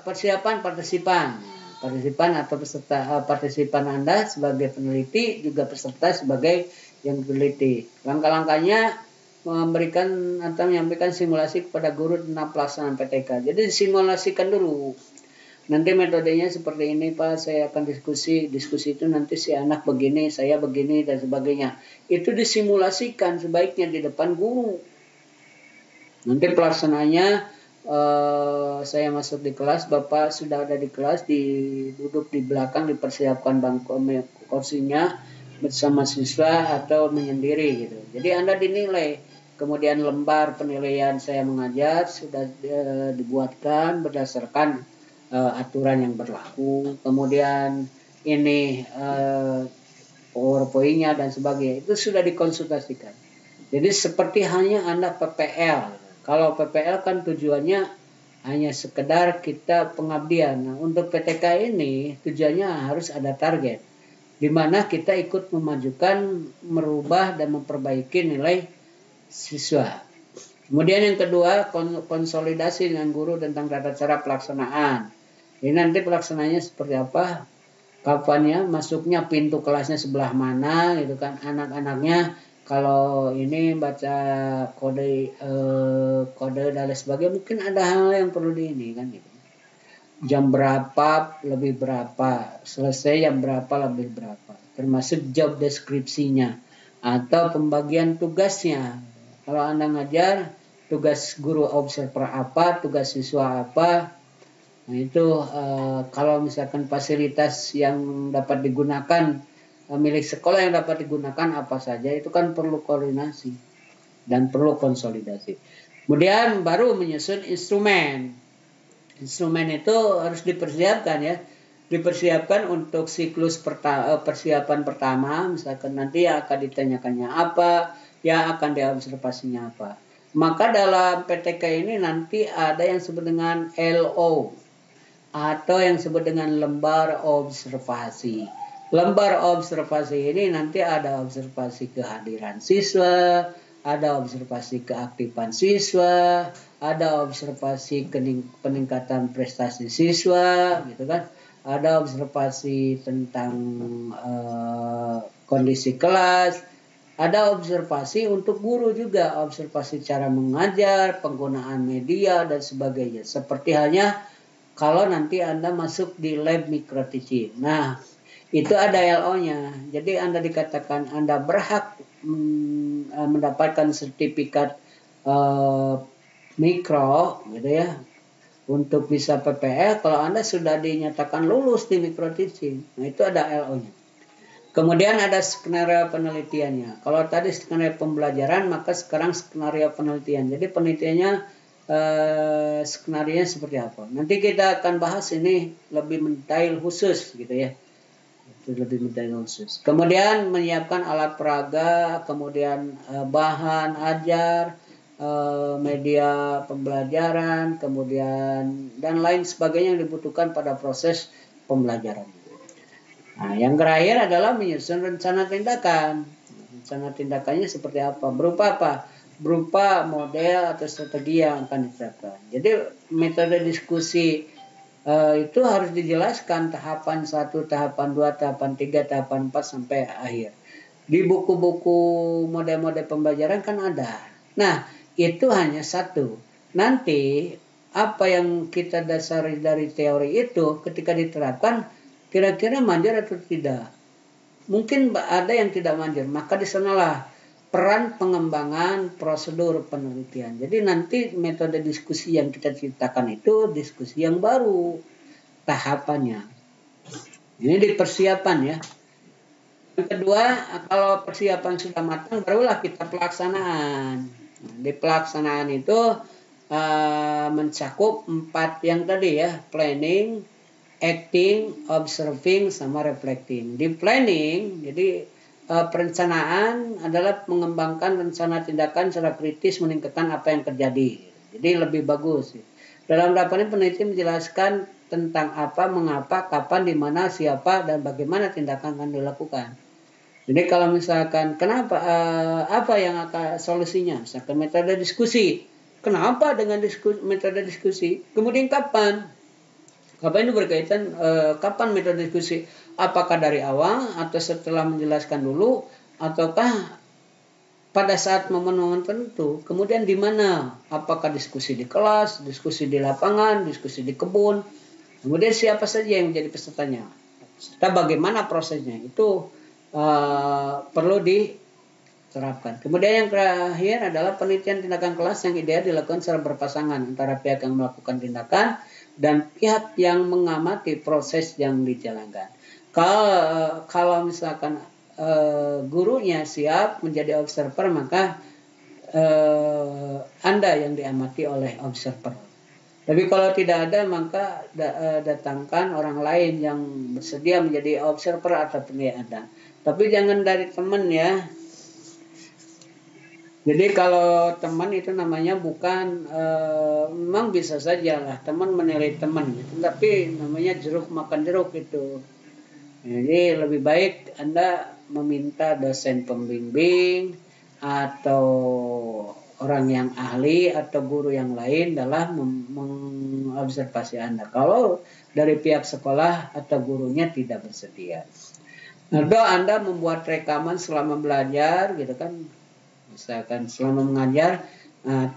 persiapan partisipan atau peserta partisipan Anda sebagai peneliti juga peserta sebagai yang peneliti. Langkah-langkahnya memberikan atau menyampaikan simulasi kepada guru tentang pelaksanaan PTK. Jadi disimulasikan dulu. Nanti metodenya seperti ini Pak, saya akan diskusi itu nanti si anak begini, saya begini dan sebagainya. Itu disimulasikan sebaiknya di depan guru. Nanti pelaksananya saya masuk di kelas, Bapak sudah ada di kelas, duduk di belakang, dipersiapkan bangku kursinya bersama siswa atau menyendiri gitu. Jadi Anda dinilai. Kemudian lembar penilaian saya mengajar sudah dibuatkan berdasarkan aturan yang berlaku. Kemudian ini PowerPoint-nya dan sebagainya itu sudah dikonsultasikan. Jadi seperti hanya Anda PPL. Kalau PPL kan tujuannya hanya sekedar kita pengabdian. Nah, untuk PTK ini tujuannya harus ada target, di mana kita ikut memajukan, merubah dan memperbaiki nilai siswa. Kemudian yang kedua, konsolidasi dengan guru tentang tata cara pelaksanaan. Ini nanti pelaksanaannya seperti apa? Kapannya, masuknya pintu kelasnya sebelah mana gitu kan, anak-anaknya kalau ini baca kode dan sebagainya, mungkin ada hal yang perlu ini kan gitu. Jam berapa lebih berapa, selesai jam berapa lebih berapa, termasuk job deskripsinya atau pembagian tugasnya. Kalau Anda ngajar, tugas guru observer apa, tugas siswa apa. Nah itu kalau misalkan fasilitas yang dapat digunakan, milik sekolah yang dapat digunakan apa saja, itu kan perlu koordinasi dan perlu konsolidasi. Kemudian baru menyusun instrumen. Instrumen itu harus dipersiapkan ya. dipersiapkan untuk siklus persiapan pertama, misalkan nanti yang akan ditanyakannya apa, yang akan diobservasinya apa. Maka dalam PTK ini nanti ada yang disebut dengan LO atau yang disebut dengan lembar observasi. Lembar observasi ini nanti ada observasi kehadiran siswa, ada observasi keaktifan siswa, ada observasi peningkatan prestasi siswa, gitu kan? Ada observasi tentang kondisi kelas, ada observasi untuk guru juga, observasi cara mengajar, penggunaan media dan sebagainya. Seperti halnya kalau nanti Anda masuk di lab micro teaching. Nah, itu ada LO-nya. Jadi Anda dikatakan Anda berhak mendapatkan sertifikat mikro, gitu ya, untuk bisa PPL kalau Anda sudah dinyatakan lulus di micro teaching. Nah, itu ada LO-nya. Kemudian ada skenario penelitiannya. Kalau tadi skenario pembelajaran, maka sekarang skenario penelitian. Jadi penelitiannya skenario seperti apa. Nanti kita akan bahas ini lebih mendetail khusus, gitu ya. Lebih mendetail khusus. Kemudian menyiapkan alat peraga, kemudian bahan ajar, media pembelajaran, kemudian dan lain sebagainya yang dibutuhkan pada proses pembelajaran. Nah, yang terakhir adalah menyusun rencana tindakan. Rencana tindakannya seperti apa? Berupa apa? Berupa model atau strategi yang akan diterapkan. Jadi metode diskusi itu harus dijelaskan tahapan 1, tahapan 2, tahapan 3, tahapan 4 sampai akhir. Di buku-buku model-model pembelajaran kan ada. Nah, itu hanya satu. Nanti apa yang kita dasari dari teori itu ketika diterapkan kira-kira manjur atau tidak. Mungkin ada yang tidak manjur, maka di sanalah peran pengembangan prosedur penelitian. Jadi nanti metode diskusi yang kita ciptakan itu diskusi yang baru tahapannya. Ini di persiapan ya. Yang kedua, kalau persiapan sudah matang, barulah kita pelaksanaan. Nah, di pelaksanaan itu mencakup 4 yang tadi ya, planning, acting, observing, sama reflecting. Di planning, jadi perencanaan adalah mengembangkan rencana tindakan secara kritis meningkatkan apa yang terjadi. Jadi lebih bagus. Dalam rapat ini peneliti menjelaskan tentang apa, mengapa, kapan, di mana, siapa, dan bagaimana tindakan akan dilakukan. Jadi kalau misalkan kenapa, apa yang akan solusinya? Misalkan metode diskusi. Kenapa dengan metode diskusi? Kemudian kapan? Kapan itu berkaitan kapan metode diskusi? Apakah dari awal atau setelah menjelaskan dulu, ataukah pada saat momen-momen tertentu? Kemudian di mana? Apakah diskusi di kelas, diskusi di lapangan, diskusi di kebun? Kemudian siapa saja yang menjadi pesertanya? Serta bagaimana prosesnya? Itu perlu diterapkan. Kemudian yang terakhir adalah penelitian tindakan kelas yang ideal dilakukan secara berpasangan antara pihak yang melakukan tindakan dan pihak yang mengamati proses yang dijalankan. Kalau misalkan gurunya siap menjadi observer, maka Anda yang diamati oleh observer. Tapi kalau tidak ada, maka datangkan orang lain yang bersedia menjadi observer atau penilai Anda. Tapi jangan dari teman ya. Jadi kalau teman itu namanya bukan, memang bisa saja lah teman menilai teman gitu, tapi namanya jeruk makan jeruk itu. Jadi lebih baik Anda meminta dosen pembimbing atau orang yang ahli atau guru yang lain dalam mengobservasi Anda. Kalau dari pihak sekolah atau gurunya tidak bersedia. Atau Anda membuat rekaman selama belajar gitu kan. Misalkan selama mengajar,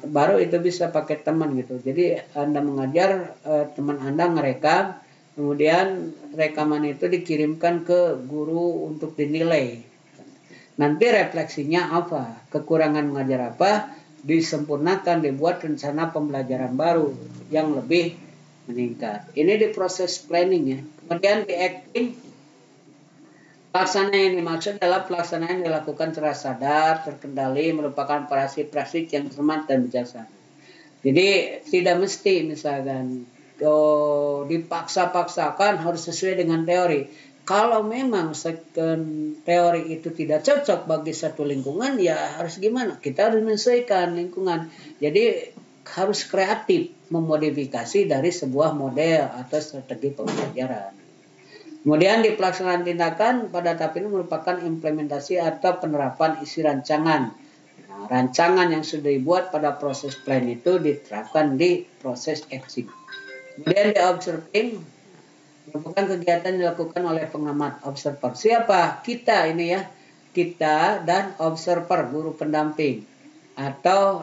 baru itu bisa pakai teman gitu. Jadi Anda mengajar, teman Anda ngerekam, kemudian rekaman itu dikirimkan ke guru untuk dinilai. Nanti refleksinya apa, kekurangan mengajar apa, disempurnakan, dibuat rencana pembelajaran baru yang lebih meningkat. Ini di proses planning ya. Kemudian di acting, pelaksanaan yang dimaksud adalah pelaksanaan yang dilakukan secara sadar, terkendali, merupakan praksi-praksi yang cermat dan bijaksana. Jadi tidak mesti misalkan dipaksa-paksakan harus sesuai dengan teori. Kalau memang teori itu tidak cocok bagi satu lingkungan, ya harus gimana? Kita harus menyesuaikan lingkungan. Jadi harus kreatif memodifikasi dari sebuah model atau strategi pembelajaran. Kemudian di pelaksanaan tindakan pada tahap ini merupakan implementasi atau penerapan isi rancangan. Nah, rancangan yang sudah dibuat pada proses plan itu diterapkan di proses action. Kemudian di observing merupakan kegiatan dilakukan oleh pengamat observer. Siapa? Kita ini ya. Kita dan observer, guru pendamping atau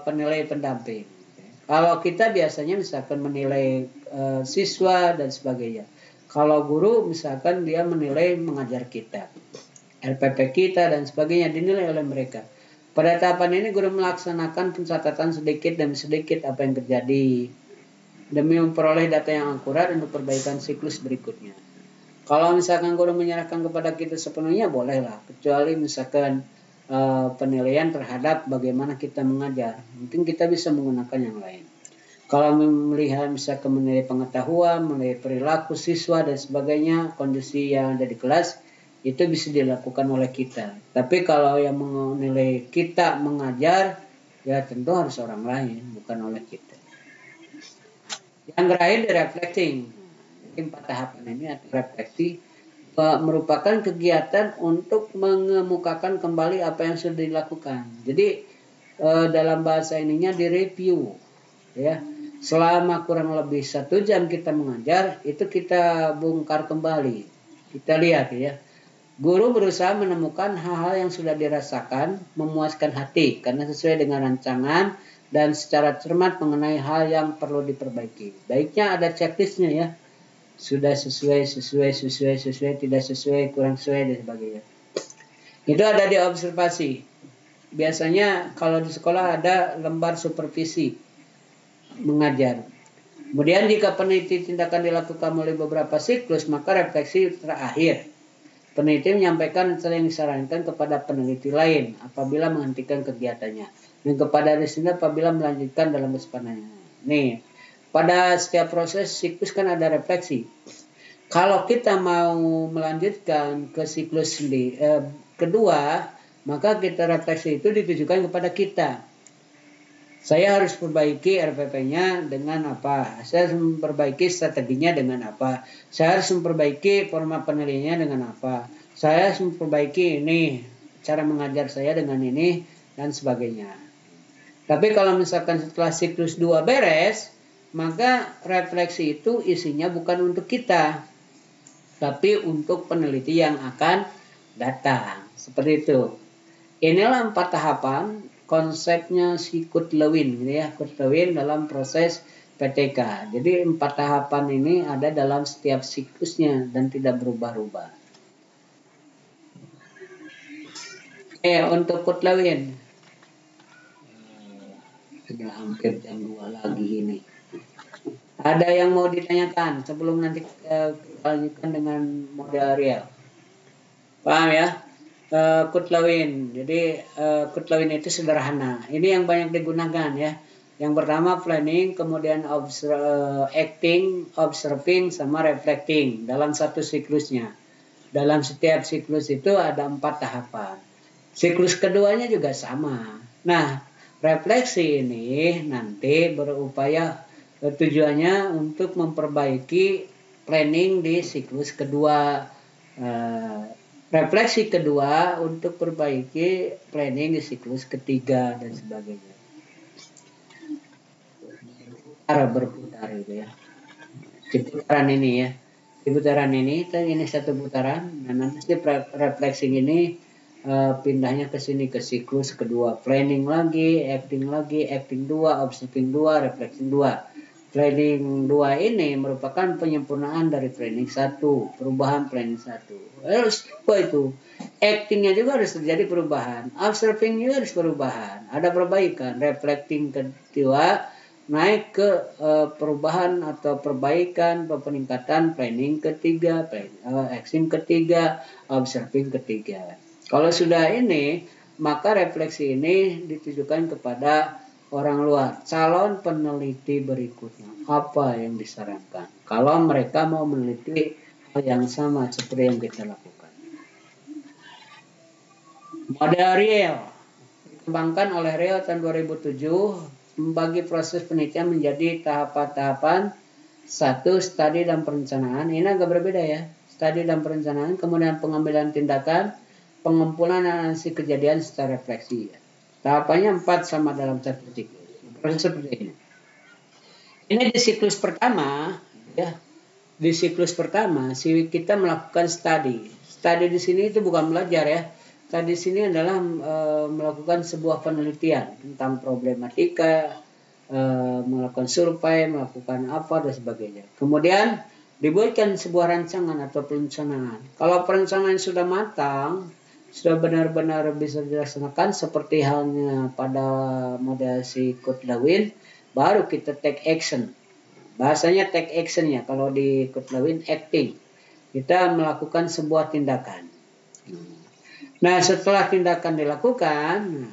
penilai pendamping. Kalau kita biasanya misalkan menilai siswa dan sebagainya. Kalau guru misalkan dia menilai mengajar kita, LPP kita dan sebagainya dinilai oleh mereka. Pada tahapan ini guru melaksanakan pencatatan sedikit demi sedikit apa yang terjadi demi memperoleh data yang akurat untuk perbaikan siklus berikutnya. Kalau misalkan guru menyerahkan kepada kita sepenuhnya bolehlah, kecuali misalkan penilaian terhadap bagaimana kita mengajar, mungkin kita bisa menggunakan yang lain. Kalau melihat misalkan menilai pengetahuan, menilai perilaku siswa dan sebagainya, kondisi yang ada di kelas, itu bisa dilakukan oleh kita. Tapi kalau yang menilai kita mengajar, ya tentu harus orang lain, bukan oleh kita. Yang terakhir di reflecting. Jadi 4 tahapan ini atau refleksi merupakan kegiatan untuk mengemukakan kembali apa yang sudah dilakukan. Jadi dalam bahasa ininya direview, ya. Selama kurang lebih 1 jam kita mengajar, itu kita bongkar kembali. Kita lihat ya. Guru berusaha menemukan hal-hal yang sudah dirasakan, memuaskan hati karena sesuai dengan rancangan dan secara cermat mengenai hal yang perlu diperbaiki. Baiknya ada checklistnya ya. Sudah sesuai, tidak sesuai, kurang sesuai dan sebagainya. Itu ada di observasi. Biasanya kalau di sekolah ada lembar supervisi mengajar. Kemudian jika peneliti tindakan dilakukan melalui beberapa siklus, maka refleksi terakhir. Peneliti menyampaikan yang disarankan kepada peneliti lain apabila menghentikan kegiatannya, dan kepada resident apabila melanjutkan dalam kesepahamannya. Nih, pada setiap proses siklus kan ada refleksi. Kalau kita mau melanjutkan ke siklus kedua, maka kita refleksi itu ditujukan kepada kita. Saya harus perbaiki RPP-nya dengan apa? Saya harus memperbaiki strateginya dengan apa? Saya harus memperbaiki format penilaiannya dengan apa? Saya harus memperbaiki ini, cara mengajar saya dengan ini, dan sebagainya. Tapi kalau misalkan setelah siklus 2 beres, maka refleksi itu isinya bukan untuk kita, tapi untuk peneliti yang akan datang. Seperti itu. Inilah 4 tahapan. Konsepnya si Kurt Lewin, gitu ya, Kurt Lewin dalam proses PTK. Jadi 4 tahapan ini ada dalam setiap siklusnya dan tidak berubah-ubah. Untuk Kurt Lewin, sudah hampir jam 2 lagi ini. Ada yang mau ditanyakan sebelum nanti kita lanjutkan dengan model real? Paham ya? Kurt Lewin. Jadi Kurt Lewin itu sederhana. Ini yang banyak digunakan ya. Yang pertama planning, kemudian acting, observing, sama reflecting dalam satu siklusnya. Dalam setiap siklus itu ada 4 tahapan. Siklus keduanya juga sama. Nah, refleksi ini nanti berupaya tujuannya untuk memperbaiki planning di siklus kedua. Refleksi kedua untuk perbaiki planning di siklus ketiga dan sebagainya. Berputar gitu ya. Di putaran ini ya. Di putaran ini satu putaran. Dan nanti refleksi ini pindahnya ke sini ke siklus kedua. Planning lagi, acting 2, observing 2, reflecting 2. Planning 2 ini merupakan penyempurnaan dari planning 1, perubahan planning 1. Harus itu. Actingnya juga harus terjadi perubahan. Observing juga harus perubahan. Ada perbaikan. Reflecting kedua naik ke perubahan atau perbaikan, peningkatan planning ketiga, acting ketiga, observing ketiga. Kalau sudah ini, maka refleksi ini ditujukan kepada orang luar, calon peneliti berikutnya, apa yang disarankan? Kalau mereka mau meneliti hal yang sama seperti yang kita lakukan. Model Riel dikembangkan oleh Riel tahun 2007, membagi proses penelitian menjadi tahapan-tahapan. Satu, studi dan perencanaan. Ini agak berbeda ya. Studi dan perencanaan, kemudian pengambilan tindakan, pengumpulan analisis kejadian secara refleksi. Tahapannya 4 sama dalam satu siklus. Proses seperti ini. Ini di siklus pertama, ya. Di siklus pertama, kita melakukan studi. Studi di sini itu bukan belajar ya. Studi di sini adalah melakukan sebuah penelitian tentang problematika, melakukan survei, melakukan apa dan sebagainya. Kemudian dibuatkan sebuah rancangan atau perencanaan. Kalau perencanaan sudah matang, sudah benar-benar bisa dilaksanakan seperti halnya pada model si Kurt Lewin, baru kita take action. Bahasanya take action ya, kalau di Kurt Lewin acting. Kita melakukan sebuah tindakan. Nah, setelah tindakan dilakukan,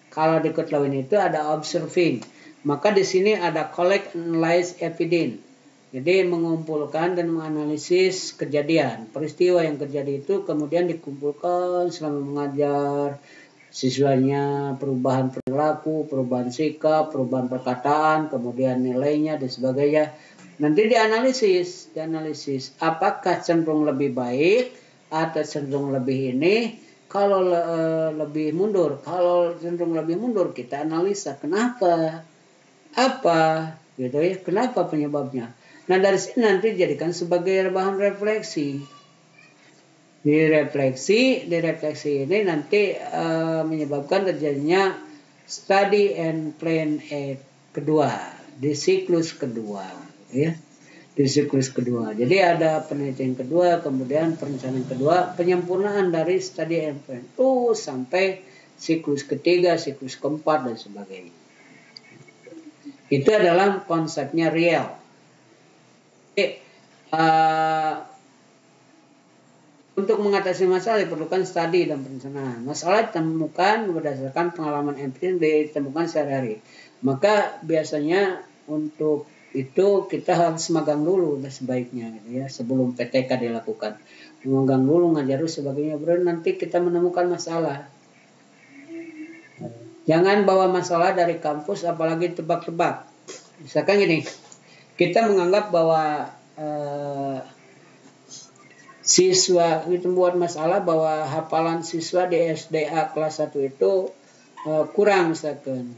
kalau di Kurt Lewin itu ada observing. Maka di sini ada collect, analyze, evidence. Jadi mengumpulkan dan menganalisis kejadian. Peristiwa yang terjadi itu kemudian dikumpulkan selama mengajar siswanya, perubahan perilaku, perubahan sikap, perubahan perkataan, kemudian nilainya dan sebagainya. Nanti dianalisis. Apakah cenderung lebih baik atau cenderung lebih ini? Kalau lebih mundur, kalau cenderung lebih mundur, kita analisa kenapa, apa, gitu ya, kenapa penyebabnya. Nah, dari sini nanti dijadikan sebagai bahan refleksi. Di refleksi ini nanti menyebabkan terjadinya study and plan kedua, di siklus kedua, ya. Di siklus kedua. Jadi ada penelitian kedua, kemudian perencanaan kedua, penyempurnaan dari study and plan sampai siklus ketiga, siklus keempat dan sebagainya. Itu adalah konsepnya Riel. Untuk mengatasi masalah diperlukan studi dan perencanaan. Masalah ditemukan berdasarkan pengalaman empiris ditemukan sehari-hari. Maka biasanya untuk itu kita harus magang dulu sebaiknya, gitu ya, sebelum PTK dilakukan. Magang dulu, ngajar dulu sebagainya, baru nanti kita menemukan masalah. Jangan bawa masalah dari kampus, apalagi tebak-tebak. Misalkan gini, kita menganggap bahwa siswa itu buat masalah bahwa hafalan siswa di SDA kelas 1 itu kurang misalkan.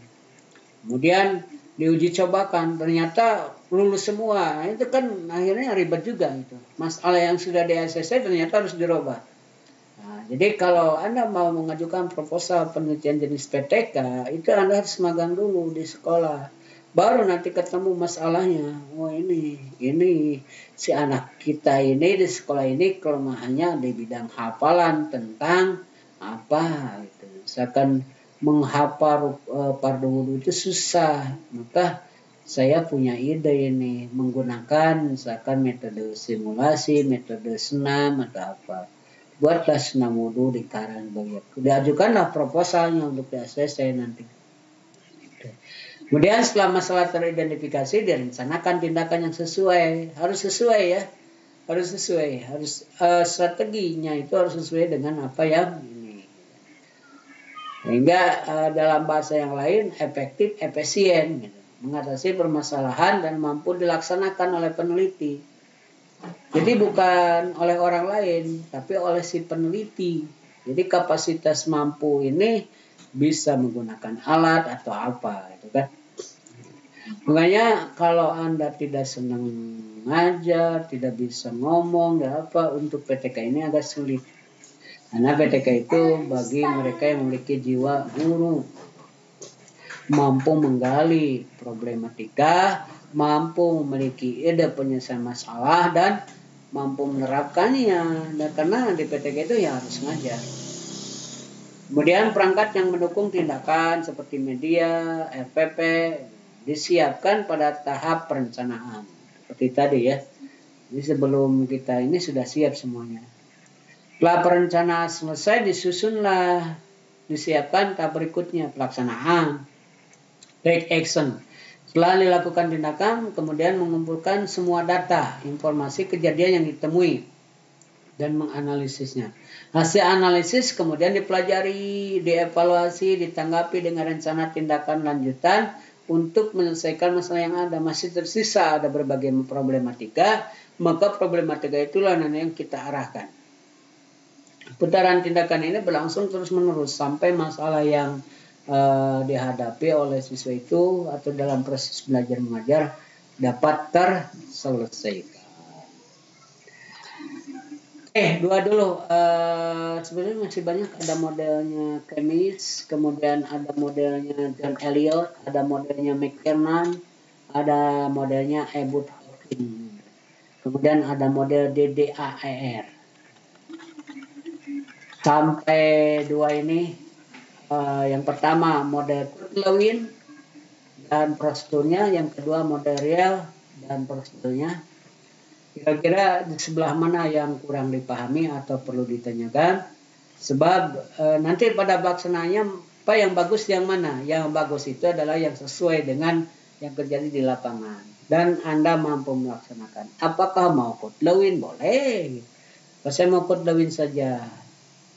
Kemudian diuji cobakan, ternyata lulus semua. Itu kan akhirnya ribet juga itu. Masalah yang sudah di ACC ternyata harus dirubah. Nah, jadi kalau Anda mau mengajukan proposal penelitian jenis PTK, itu Anda harus magang dulu di sekolah. Baru nanti ketemu masalahnya. Oh ini si anak kita ini di sekolah ini kelemahannya di bidang hafalan tentang apa gitu. Misalkan menghafal fardu wudu itu susah. Maka saya punya ide ini menggunakan misalkan metode simulasi, metode senam atau apa. Buatlah senam wudu di Karangbagian. Diajukanlah proposalnya untuk di ACC nanti. Kemudian setelah masalah teridentifikasi, direncanakan tindakan yang sesuai. Harus sesuai ya. Harus strateginya itu harus sesuai dengan apa yang ini. Sehingga dalam bahasa yang lain efektif, efisien gitu. Mengatasi permasalahan dan mampu dilaksanakan oleh peneliti. Jadi bukan oleh orang lain, tapi oleh si peneliti. Jadi kapasitas mampu ini bisa menggunakan alat atau apa gitu kan. Makanya kalau Anda tidak senang ngajar, tidak bisa ngomong dan apa, untuk PTK ini agak sulit. Karena PTK itu bagi mereka yang memiliki jiwa guru, mampu menggali problematika, mampu memiliki ide penyelesaian masalah dan mampu menerapkannya. Dan karena di PTK itu ya harus ngajar. Kemudian perangkat yang mendukung tindakan seperti media, RPP disiapkan pada tahap perencanaan. Seperti tadi ya. Jadi sebelum kita ini sudah siap semuanya. Setelah perencanaan selesai disiapkan tahap berikutnya pelaksanaan. Take action. Setelah dilakukan tindakan, kemudian mengumpulkan semua data, informasi kejadian yang ditemui, dan menganalisisnya. Hasil analisis kemudian dipelajari, dievaluasi, ditanggapi dengan rencana tindakan lanjutan untuk menyelesaikan masalah yang ada. Masih tersisa ada berbagai problematika, maka problematika itulah yang kita arahkan. Putaran tindakan ini berlangsung terus-menerus sampai masalah yang dihadapi oleh siswa itu atau dalam proses belajar mengajar dapat terselesaikan. Dua dulu. Sebenarnya masih banyak. Ada modelnya Kemis, kemudian ada modelnya John Eliot, ada modelnya McKernan, ada modelnya Ebert Hawking, kemudian ada model DDAER. Sampai dua ini. Yang pertama model Kurt-Lewin dan prosedurnya, yang kedua model Real dan prosedurnya. Kira-kira di sebelah mana yang kurang dipahami atau perlu ditanyakan? Sebab nanti pada pelaksananya apa yang bagus yang mana? Yang bagus itu adalah yang sesuai dengan yang terjadi di lapangan dan Anda mampu melaksanakan. Apakah mau Kurt-Lewin? Boleh. Kalau saya mau Kurt-Lewin saja.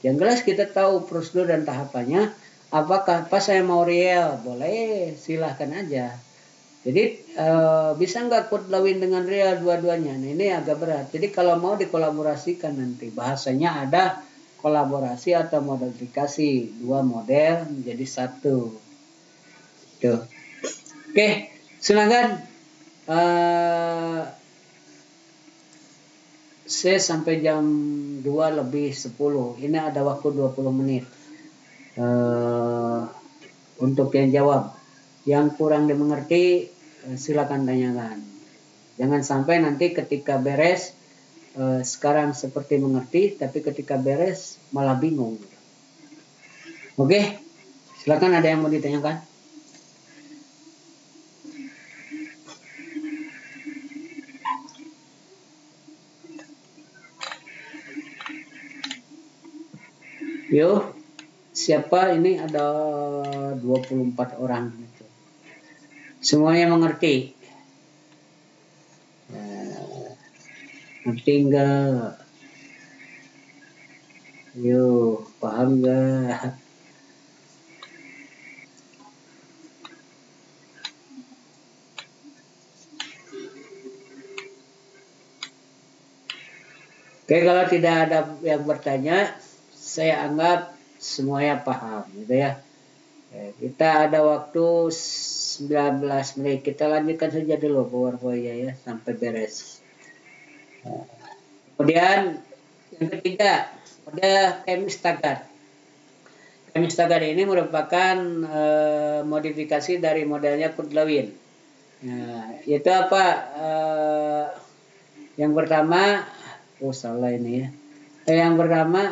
Yang jelas kita tahu prosedur dan tahapannya. Apakah pas saya mau Real? Boleh, silahkan aja. Jadi bisa nggak Kurt-Lewin dengan Real dua-duanya? Nah, ini agak berat. Jadi kalau mau dikolaborasikan nanti bahasanya ada kolaborasi atau modifikasi dua model menjadi satu. Tuh. Oke, silakan. Saya sampai jam 2:10. Ini ada waktu 20 menit. Untuk yang jawab, yang kurang dimengerti silakan tanyakan. Jangan sampai nanti ketika beres sekarang seperti mengerti, tapi ketika beres malah bingung. Oke, silakan, ada yang mau ditanyakan? Yuk. Siapa ini? Ada 24 orang. Semuanya mengerti? Ngerti enggak? Yuk, paham enggak? Oke, kalau tidak ada yang bertanya, saya anggap semuanya paham, gitu ya. Kita ada waktu 19 menit. Kita lanjutkan saja dulu PowerPoint-nya ya sampai beres. Kemudian yang ketiga, model Kemis Taggart. Kemis Taggart ini merupakan modifikasi dari modelnya Kurt-Lewin. Itu apa? Yang pertama, salah ini ya. Yang pertama,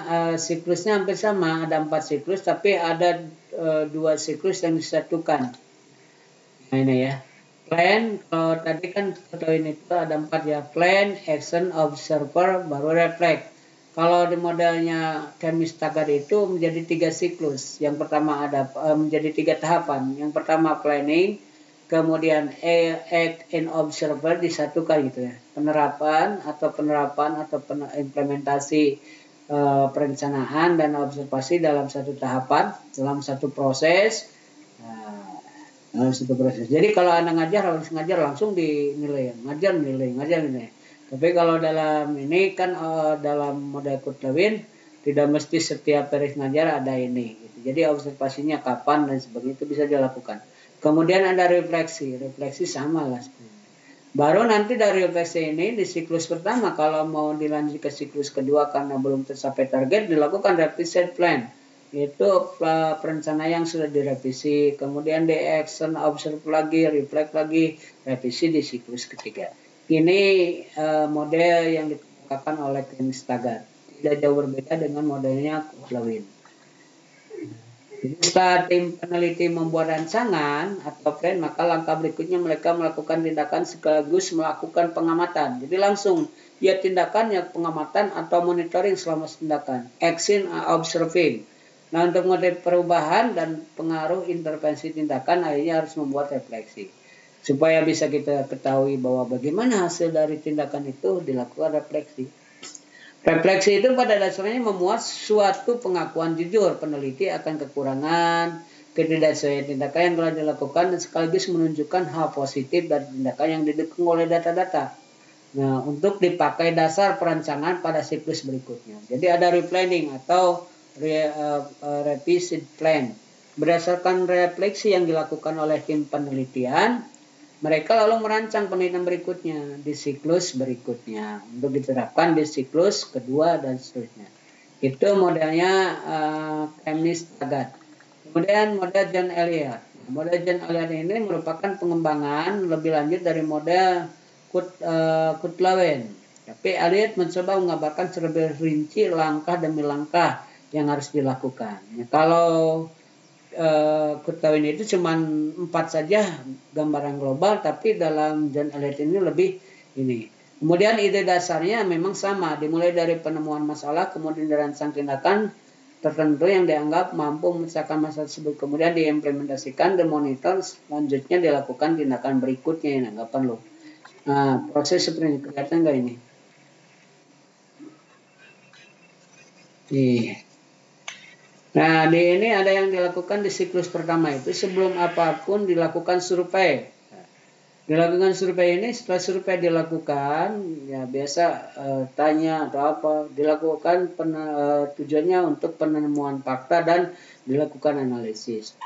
siklusnya hampir sama, ada 4 siklus, tapi ada 2 siklus yang disatukan. Nah ini ya, plan, kalau tadi kan ini itu ada 4 ya, plan, action, observer, baru reflect. Kalau di modelnya Kemis Taggart itu menjadi 3 siklus. Yang pertama ada menjadi 3 tahapan. Yang pertama planning, kemudian act and observer disatukan gitu ya. Penerapan atau implementasi perencanaan dan observasi dalam satu tahapan, dalam satu proses. Dalam satu proses. Jadi kalau Anda harus ngajar langsung dinilai, ngajar nilai. Tapi kalau dalam ini kan dalam model Kurt-Lewin tidak mesti setiap periode ngajar ada ini. Gitu. Jadi observasinya kapan dan sebagainya itu bisa dilakukan. Kemudian ada refleksi sama lah. Baru nanti dari refleksi ini di siklus pertama kalau mau dilanjut ke siklus kedua karena belum tercapai target dilakukan revision plan. Itu perencanaan yang sudah direvisi. Kemudian di action, observe lagi, reflect lagi, revisi di siklus ketiga. Ini model yang dikembangkan oleh Kemis Taggart. Tidak jauh berbeda dengan modelnya Kurt-Lewin. Jika tim peneliti membuat rancangan atau plan, maka langkah berikutnya mereka melakukan tindakan sekaligus melakukan pengamatan. Jadi langsung ya tindakan ya pengamatan atau monitoring selama tindakan. Action observing. Nah, untuk mode perubahan dan pengaruh intervensi tindakan akhirnya harus membuat refleksi. Supaya bisa kita ketahui bahwa bagaimana hasil dari tindakan itu dilakukan refleksi. Refleksi itu pada dasarnya memuat suatu pengakuan jujur peneliti akan kekurangan, ketidaksesuaian tindakan yang telah dilakukan dan sekaligus menunjukkan hal positif dari tindakan yang didukung oleh data-data. Nah, untuk dipakai dasar perancangan pada siklus berikutnya. Jadi ada replanning atau revisit plan. Berdasarkan refleksi yang dilakukan oleh tim penelitian, mereka lalu merancang penelitian berikutnya di siklus berikutnya untuk diterapkan di siklus kedua dan seterusnya. Itu modelnya Chemnitz Taggart. Kemudian model John Elliott. Model John Elliott ini merupakan pengembangan lebih lanjut dari model Kutlawen. Tapi Elliott mencoba menggambarkan secara rinci langkah demi langkah yang harus dilakukan. Ya, kalau Kutlawen itu cuma 4 saja gambaran global, tapi dalam John Elliott ini lebih ini. Kemudian ide dasarnya memang sama, dimulai dari penemuan masalah, kemudian dirancang tindakan tertentu yang dianggap mampu memecahkan masalah tersebut, kemudian diimplementasikan, dimonitor, selanjutnya dilakukan tindakan berikutnya yang nggak perlu. Nah, proses seperti ini kelihatan nggak ini? Nih. Nah, di ini ada yang dilakukan di siklus pertama itu sebelum apapun dilakukan survei. Dilakukan survei ini, setelah survei dilakukan, ya biasa tanya atau apa, dilakukan tujuannya untuk penemuan fakta dan dilakukan analisis.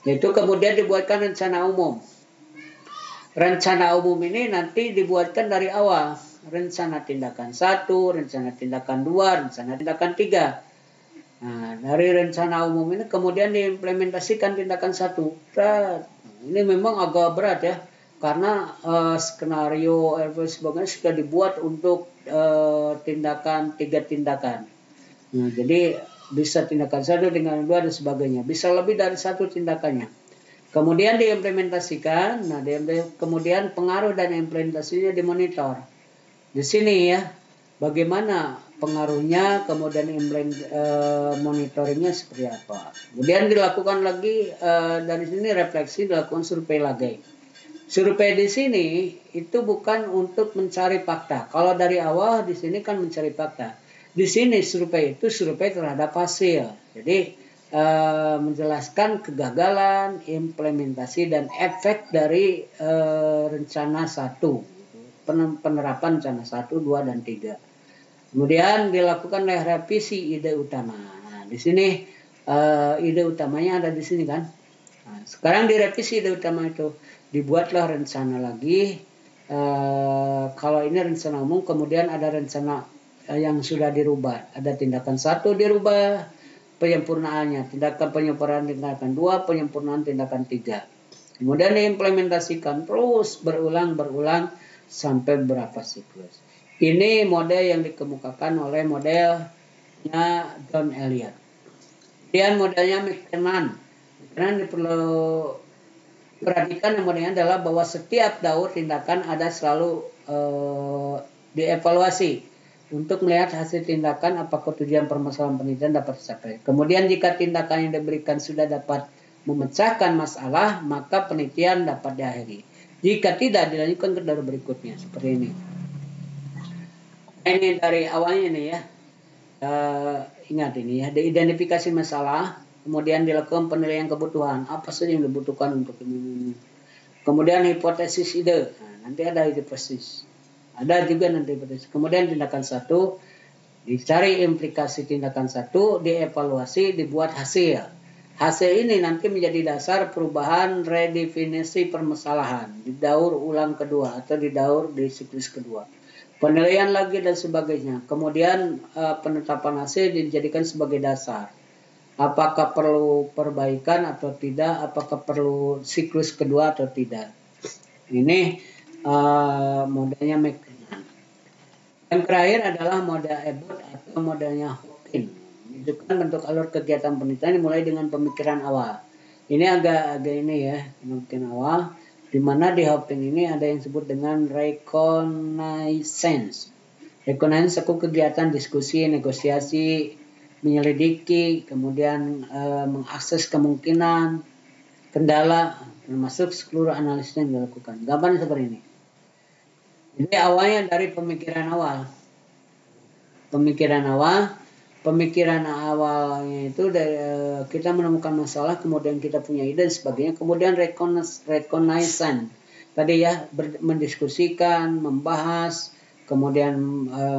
Itu kemudian dibuatkan rencana umum. Rencana umum ini nanti dibuatkan dari awal. Rencana tindakan 1, rencana tindakan 2, rencana tindakan 3. Nah, dari rencana umum ini kemudian diimplementasikan tindakan 1. Ini memang agak berat ya, karena skenario sebagainya sudah dibuat untuk tindakan 3 tindakan. Nah, jadi bisa tindakan 1, tindakan 2 dan sebagainya. Bisa lebih dari 1 tindakannya. Kemudian diimplementasikan. Nah, kemudian pengaruh dan implementasinya dimonitor. Di sini ya, bagaimana pengaruhnya, kemudian monitoringnya seperti apa. Kemudian dilakukan lagi dari sini refleksi, dilakukan survei lagi. Survei di sini itu bukan untuk mencari fakta. Kalau dari awal di sini kan mencari fakta. Di sini survei itu survei terhadap hasil. Jadi menjelaskan kegagalan, implementasi dan efek dari rencana 1. Penerapan rencana 1, 2 dan 3. Kemudian dilakukan revisi ide utama. Nah, di sini ide utamanya ada di sini kan. Nah, sekarang direvisi ide utama itu, dibuatlah rencana lagi. Kalau ini rencana umum, kemudian ada rencana yang sudah dirubah. Ada tindakan 1 dirubah, penyempurnaannya, tindakan penyempurnaan tindakan 2, penyempurnaan tindakan 3. Kemudian diimplementasikan terus berulang sampai berapa siklus. Ini model yang dikemukakan oleh modelnya John Elliott. Kemudian modelnya McKernan. McKernan perlu perhatikan modelnya adalah bahwa setiap daur tindakan ada selalu dievaluasi untuk melihat hasil tindakan apakah tujuan permasalahan penelitian dapat tercapai. Kemudian jika tindakan yang diberikan sudah dapat memecahkan masalah, maka penelitian dapat diakhiri. Jika tidak, dilanjutkan ke daur berikutnya seperti ini. Ini dari awalnya nih ya, ingat ini ya, diidentifikasi masalah, kemudian dilakukan penilaian kebutuhan, apa saja yang dibutuhkan untuk ini. Kemudian hipotesis ide, nah, nanti ada hipotesis, ada juga nanti hipotesis. Kemudian tindakan 1, dicari implikasi tindakan 1, dievaluasi, dibuat hasil. Hasil ini nanti menjadi dasar perubahan redefinisi permasalahan, didaur ulang kedua atau didaur di siklus kedua. Penilaian lagi dan sebagainya. Kemudian penetapan hasil dijadikan sebagai dasar. Apakah perlu perbaikan atau tidak? Apakah perlu siklus kedua atau tidak? Ini modelnya McKernan. Yang terakhir adalah model Ebert atau modelnya Hawking. Menunjukkan bentuk alur kegiatan penelitian dimulai dengan pemikiran awal. Ini agak ini ya, pemikiran awal. Di mana di Hawking ini ada yang disebut dengan reconnaissance. Reconnaissance aku kegiatan diskusi, negosiasi, menyelidiki, kemudian mengakses kemungkinan, kendala, termasuk seluruh analisis yang dilakukan. Gambaran seperti ini. Jadi awalnya dari pemikiran awal. Pemikiran awalnya itu dari kita menemukan masalah, kemudian kita punya ide dan sebagainya, kemudian reconnaissance. Tadi ya, mendiskusikan, membahas, kemudian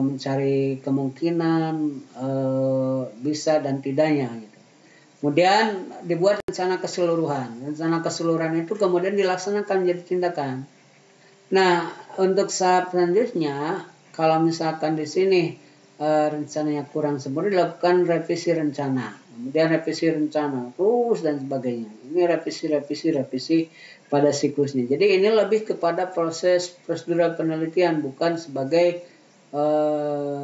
mencari kemungkinan bisa dan tidaknya gitu. Kemudian dibuat rencana keseluruhan. Rencana keseluruhan itu kemudian dilaksanakan menjadi tindakan. Nah, untuk tahap selanjutnya, kalau misalkan di sini rencananya kurang sempurna, dilakukan revisi rencana. Kemudian revisi rencana, terus dan sebagainya. Ini revisi pada siklusnya. Jadi ini lebih kepada proses prosedural penelitian, bukan sebagai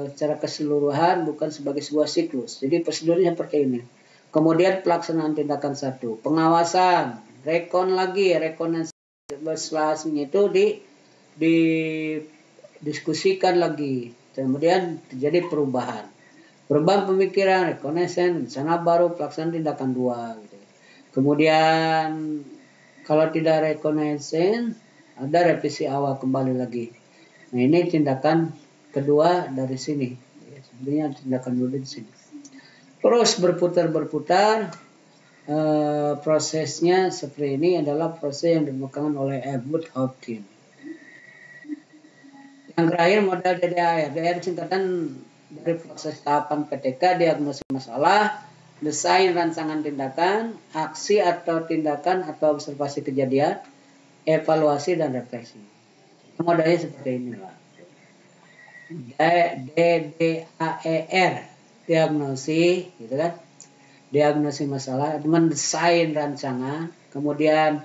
secara keseluruhan, bukan sebagai sebuah siklus. Jadi prosedurnya seperti ini. Kemudian pelaksanaan tindakan 1, pengawasan, rekonansi setelahnya itu didiskusikan lagi. Kemudian terjadi perubahan pemikiran, reconnaissance, rencana baru, pelaksanaan tindakan 2 gitu. Kemudian kalau tidak reconnaissance, ada revisi awal kembali lagi. Nah, ini tindakan kedua dari sini. Sebenarnya tindakan dulu di sini. Terus berputar, prosesnya seperti ini adalah proses yang ditemukan oleh Edward Hopkins. Yang terakhir model DDAR. DDAR singkatan dari proses tahapan PTK, diagnosis masalah, desain rancangan tindakan, aksi atau tindakan atau observasi kejadian, evaluasi dan refleksi. Modelnya seperti ini, Pak. DDAER, diagnosis, gitu kan? Diagnosis masalah, mendesain rancangan, kemudian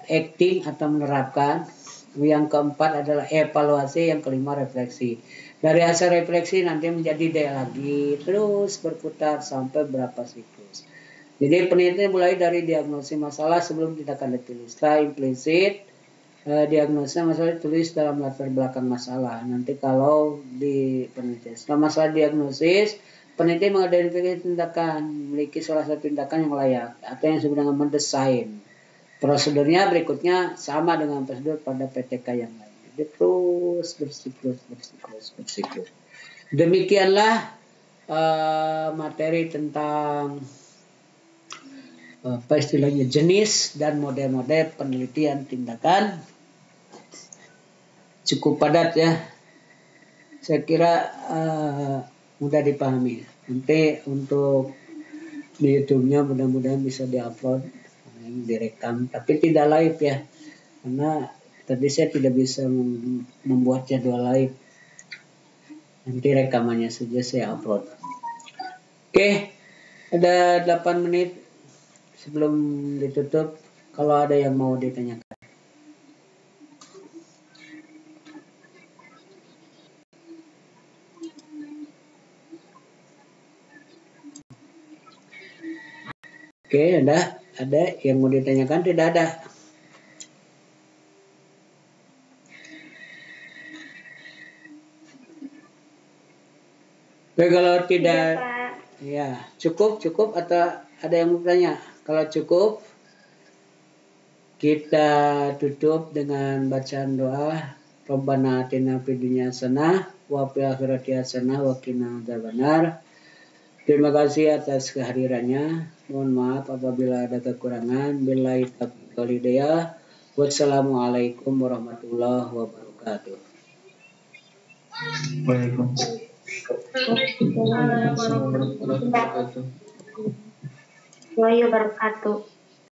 acting atau menerapkan. Yang keempat adalah evaluasi, yang kelima refleksi. Dari hasil refleksi nanti menjadi D lagi, terus berputar sampai berapa siklus. Jadi penelitian mulai dari diagnosis masalah sebelum tindakan ditulis. Setelah implisit, diagnosis masalah ditulis dalam latar belakang masalah. Nanti kalau di penelitian, setelah masalah diagnosis, peneliti mengidentifikasi tindakan, memiliki salah satu tindakan yang layak atau yang disebut dengan mendesain. Prosedurnya berikutnya sama dengan prosedur pada PTK yang lain. Jadi terus bersiklus. Demikianlah materi tentang apa istilahnya, jenis dan model-model penelitian tindakan. Cukup padat ya. Saya kira mudah dipahami. Nanti untuk di YouTube-nya mudah-mudahan bisa diupload, direkam, tapi tidak live ya, karena tadi saya tidak bisa membuat jadwal live. Nanti rekamannya saja saya upload. Oke, ada 8 menit sebelum ditutup. Kalau ada yang mau ditanyakan. Oke, ada yang mau ditanyakan? Tidak ada. Oke, kalau tidak, ya cukup atau ada yang mau bertanya? Kalau cukup, kita tutup dengan bacaan doa. Rabbana atina fid dunya hasanah wa fil akhirati hasanah wa qina adzabannar. Terima kasih atas kehadirannya. Mohon maaf apabila ada kekurangan. Billahi taufiq wal hidayah. Wassalamualaikum warahmatullahi wabarakatuh. Waalaikumsalam warahmatullahi wabarakatuh.